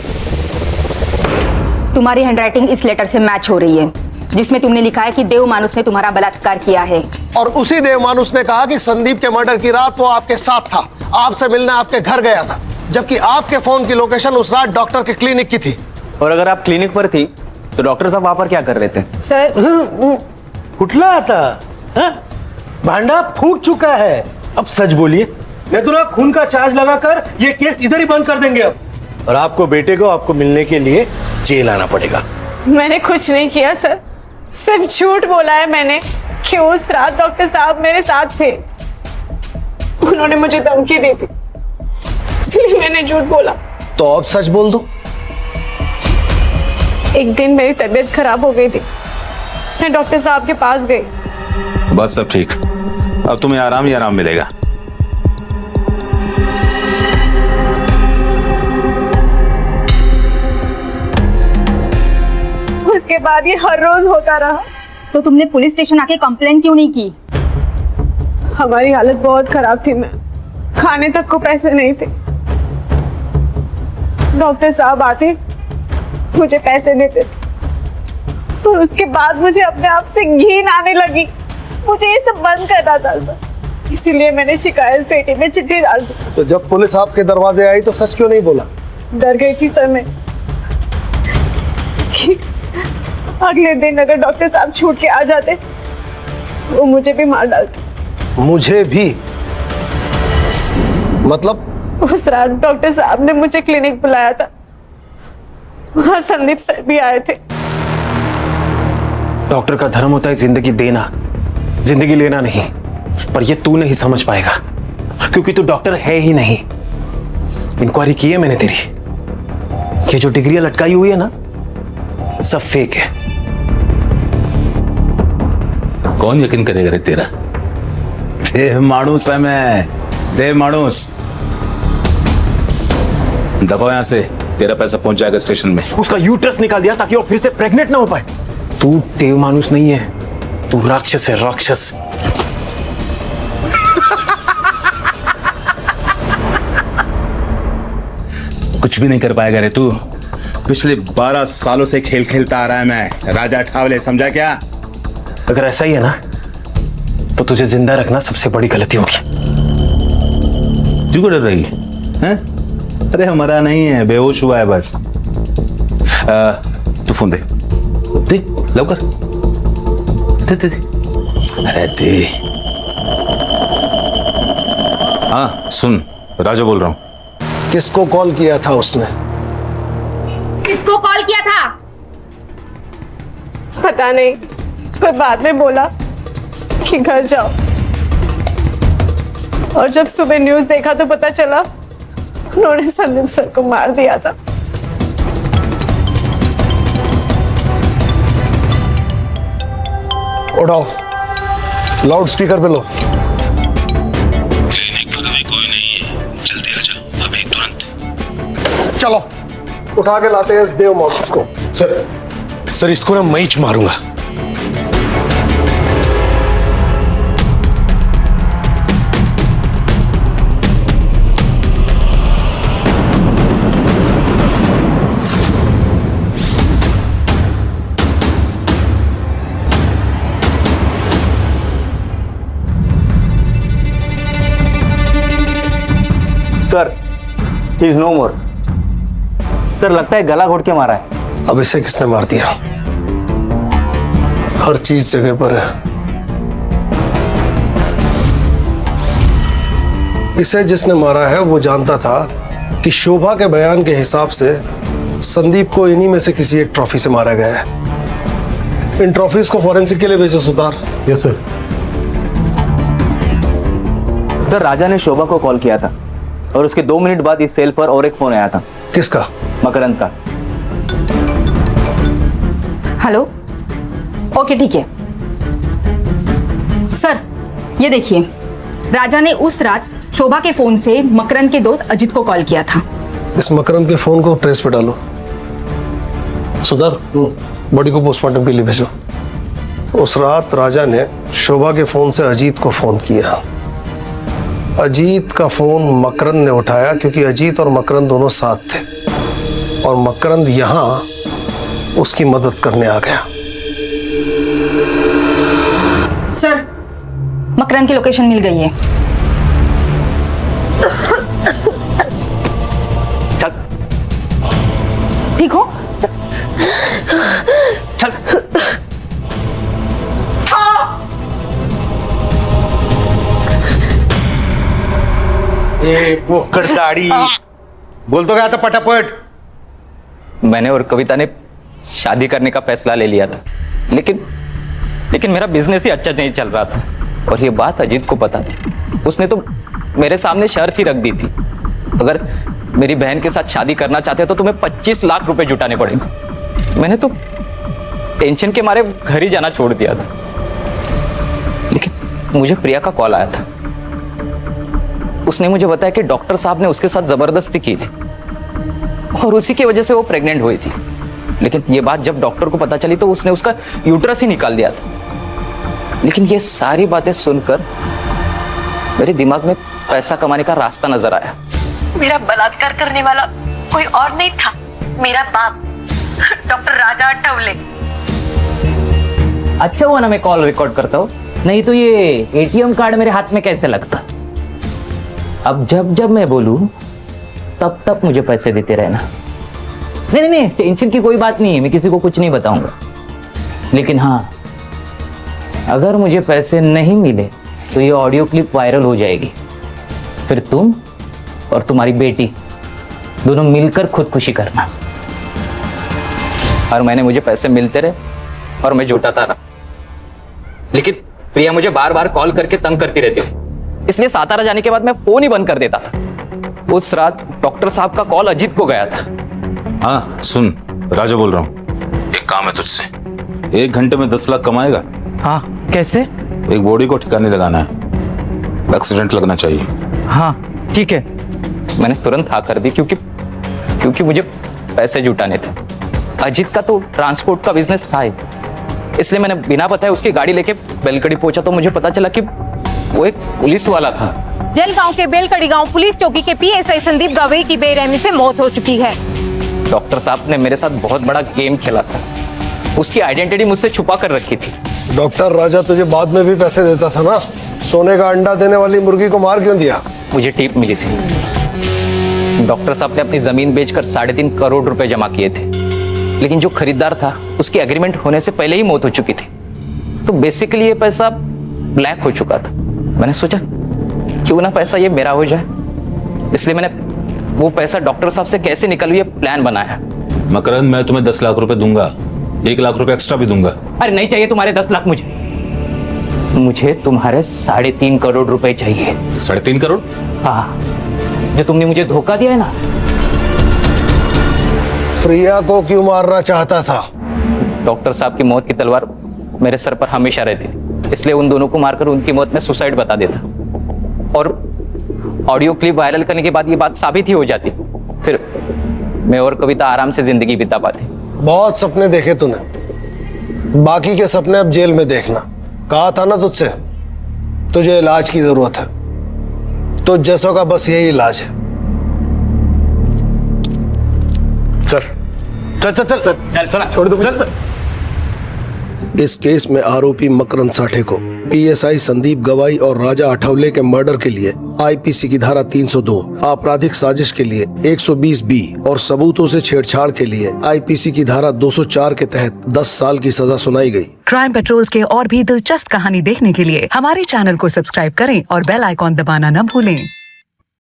तुम्हारी हैंडराइटिंग इस लेटर से मैच हो रही है जिसमें तुमने लिखा है कि देव मानुस ने तुम्हारा बलात्कार किया है। और उसी देव मानुस ने कहा कि संदीप के मर्डर की रात वो आपके साथ था, आपसे मिलने आपके घर गया था, जबकि आपके फोन की लोकेशन उस रात डॉक्टर के क्लिनिक की थी। और अगर आप क्लिनिक पर थी तो डॉक्टर साहब वहां पर क्या कर रहे थे? सर कुठला आता भांडा फूट चुका है, अब सच बोलिए, नहीं तो ना खून का चार्ज लगाकर ये केस इधर ही बंद कर देंगे अब। और आपको बेटे को आपको मिलने के लिए जेल आना पड़ेगा। मैंने कुछ नहीं किया सर, सिर्फ झूठ बोला है मैंने कि उस रात डॉक्टर साहब मेरे साथ थे। उन्होंने मुझे धमकी दी थी, इसलिए मैंने झूठ बोला। तो अब सच बोल दो। एक दिन मेरी तबीयत खराब हो गई थी, मैं डॉक्टर साहब के पास गई। बस सब ठीक, अब तुम्हें आराम ही आराम मिलेगा। उसके बाद ये हर रोज होता रहा। तो तुमने पुलिस स्टेशन आके कंप्लेंट क्यों नहीं की? हमारी हालत बहुत खराब थी, मैं खाने तक को पैसे नहीं थे। डॉक्टर साहब आते, मुझे पैसे देते थे, और उसके बाद मुझे अपने आप से घिन आने लगी। मुझे ये सब बंद करना था सर, इसीलिए मैंने शिकायत पेटी में चिट्ठी डाल दी। तो जब पुलिस आपके दरवाजे आई तो सच क्यों नहीं बोला? डर गई थी सर मैं कि अगले दिन अगर डॉक्टर साहब छूट के आ जाते वो मुझे भी मार डालते। मुझे भी? मतलब? उस रात डॉक्टर साहब ने मुझे क्लिनिक बुलाया था, वहां संदीप सर भी आए थे। डॉक्टर का धर्म होता है जिंदगी देना, जिंदगी लेना नहीं। पर ये तू नहीं समझ पाएगा क्योंकि तू डॉक्टर है ही नहीं। इंक्वायरी की है मैंने तेरी, ये जो डिग्रियां लटकाई हुई है ना, सब फेक है। कौन यकीन करेगा रे तेरा? देव माणूस है मैं, देव माणूस। दफा यहां से, तेरा पैसा पहुंच जाएगा स्टेशन में। उसका यूट्रस निकाल दिया ताकि वो फिर से प्रेग्नेंट ना हो पाए। तू देव मानुस नहीं है, तू राक्षस है, राक्षस। कुछ भी नहीं कर पाएगा रे तू। पिछले 12 सालों से खेल खेलता आ रहा है मैं, राजा ठावले, समझा क्या? अगर ऐसा ही है ना तो तुझे जिंदा रखना सबसे बड़ी गलती होगी। क्यों डर रही है? अरे हमारा नहीं है, बेहोश हुआ है बस। तू फोन दे, दे लवकर, दे दे दे। अरे दे। हाँ सुन, राजा बोल रहा हूं। किसको कॉल किया था उसने? किसको कॉल किया था? पता नहीं, पर बाद में बोला कि घर जाओ, और जब सुबह न्यूज देखा तो पता चला उन्होंने संदीप सर को मार दिया था। उठाओ, लाउड स्पीकर पे लो। क्लिनिक पर अभी कोई नहीं है, जल्दी आजा अभी तुरंत। चलो उठा के लाते हैं इस देव मानुस को। सर इसको ना मैं ही मारूंगा। Sir, he is no more. Sir लगता है गला घोट के मारा है। अब इसे किसने मार दिया? हर चीज जगह पर है। इसे जिसने मारा है वो जानता था कि शोभा के बयान के हिसाब से संदीप को इन्हीं में से किसी एक ट्रॉफी से मारा गया है। इन ट्रॉफीज को फॉरेंसिक के लिए भेजो Sutar. Yes sir. Sir Raja ने शोभा को कॉल किया था और उसके 2 मिनट बाद इस सेल पर और एक फोन आया था। किसका? मकरंद का। हेलो, ओके ठीक है सर। ये देखिए, राजा ने उस रात शोभा के फोन से मकरंद के दोस्त अजित को कॉल किया था। इस मकरंद के फोन को ट्रेस पे डालो। सुधार, बॉडी को पोस्टमार्टम के लिए भेजो। उस रात राजा ने शोभा के फोन से अजीत को फोन किया। अजीत का फोन मकरंद ने उठाया क्योंकि अजीत और मकरंद दोनों साथ थे, और मकरंद यहां उसकी मदद करने आ गया। सर, मकरंद की लोकेशन मिल गई है। चल ठीक हो? चल। वो कड़साड़ी बोल तो गया था पटापट। मैंने और कविता ने शादी करने का फैसला ले लिया था, लेकिन मेरा बिजनेस ही अच्छा नहीं चल रहा था, और ये बात अजीत को पता थी। उसने तो मेरे सामने शर्त ही रख दी थी, अगर मेरी बहन के साथ शादी करना चाहते हो तो तुम्हें 25 लाख रुपए जुटाने पड़ेंगे। मैंने तो टेंशन के मारे घर ही जाना छोड़ दिया था, लेकिन मुझे प्रिया का कॉल आया था। उसने मुझे बताया कि डॉक्टर साहब ने उसके साथ जबरदस्ती की थी और उसी की वजह से वो प्रेग्नेंट हुई थी। लेकिन ये बात जब डॉक्टर को पता चली तो उसने उसका यूट्रस ही निकाल दिया था। लेकिन ये सारी बातें सुनकर मेरे दिमाग में पैसा कमाने का रास्ता नजर आया। मेरा बलात्कार करने वाला कोई और नहीं था, मेरा बाप डॉक्टर राजा अठावले। अच्छा हुआ ना मैं कॉल रिकॉर्ड करता हूँ, नहीं तो ये एटीएम कार्ड मेरे हाथ में कैसे लगता। अब जब जब मैं बोलूं तब तब मुझे पैसे देते रहना। नहीं नहीं, टेंशन की कोई बात नहीं है, मैं किसी को कुछ नहीं बताऊंगा। लेकिन हाँ, अगर मुझे पैसे नहीं मिले तो ये ऑडियो क्लिप वायरल हो जाएगी, फिर तुम और तुम्हारी बेटी दोनों मिलकर खुदकुशी करना। हर महीने मुझे पैसे मिलते रहे और मैं जुटाता रहा। लेकिन प्रिया मुझे बार बार कॉल करके तंग करती रहती थी, इसलिए सातारा जाने के बाद मैं फोन ही बंद कर देता था। उस रात डॉक्टर साहब का कॉल अजीत को गया था। हाँ सुन, राजा बोल रहा हूँ, एक काम है तुझसे। 1 घंटे में 10 लाख कमाएगा? हाँ, कैसे? एक बॉडी को ठिकाने लगाना है, एक्सीडेंट लगना चाहिए। हाँ ठीक है। मैंने तुरंत हाँ कर दी क्योंकि मुझे पैसे जुटाने थे। अजीत का तो ट्रांसपोर्ट का बिजनेस था ही, इसलिए मैंने बिना बताए उसकी गाड़ी लेके बेलकड़ी पहुंचा तो मुझे पता चला कि वो एक पुलिस वाला था। जलगांव के बेलकड़ी गांव पुलिस चौकी के पीएसआई संदीप गवई की बेरहमी से मौत हो चुकी है। डॉक्टर साहब ने मेरे साथ बहुत बड़ा गेम खेला था, उसकी आइडेंटिटी मुझसे छुपा कर रखी थी। डॉक्टर राजा तुझे बाद में भी पैसे देता था ना, सोने का अंडा देने वाली मुर्गी को मार क्यों दिया? मुझे टिप मिली थी। डॉक्टर साहब ने अपनी जमीन बेचकर 3.5 करोड़ रुपए जमा किए थे, लेकिन जो खरीदार था उसकी एग्रीमेंट होने से पहले ही मौत हो चुकी थी, तो बेसिकली ये पैसा ब्लैक हो चुका था। मैंने सोचा क्यों ना पैसा ये मेरा हो जाए, इसलिए मैंने वो पैसा डॉक्टर साहब से कैसे निकलूं ये प्लान बनाया। मकरंद, मैं तुम्हें 10 लाख रुपए दूंगा, 1 लाख रुपए एक्स्ट्रा भी दूंगा। अरे नहीं चाहिए तुम्हारे 10 लाख, मुझे तुम्हारे 3.5 करोड़ रुपए चाहिए। 3.5 करोड़? हाँ, जो तुमने मुझे धोखा दिया है ना। प्रिया को क्यों मारना चाहता था? डॉक्टर साहब की मौत की तलवार मेरे सर पर हमेशा रहती थी, इसलिए उन दोनों को मारकर उनकी मौत में सुसाइड बता देता और ऑडियो क्लिप वायरल करने के बाद ये बात साबित ही हो जाती, फिर मैं और कविता आराम से जिंदगी बिता पाती। बहुत सपने देखे तूने, बाकी के सपने अब जेल में देखना। कहा था ना तुझसे, तुझे इलाज की जरूरत है, तो जैसों का बस यही इलाज है। चल छोड़ दो। चल। इस केस में आरोपी मकरंद साठे को पीएसआई संदीप गवाई और राजा अठावले के मर्डर के लिए आईपीसी की धारा 302, आपराधिक साजिश के लिए 120B और सबूतों से छेड़छाड़ के लिए आईपीसी की धारा 204 के तहत 10 साल की सजा सुनाई गई। क्राइम पेट्रोल के और भी दिलचस्प कहानी देखने के लिए हमारे चैनल को सब्सक्राइब करें और बेल आइकॉन दबाना न भूलें।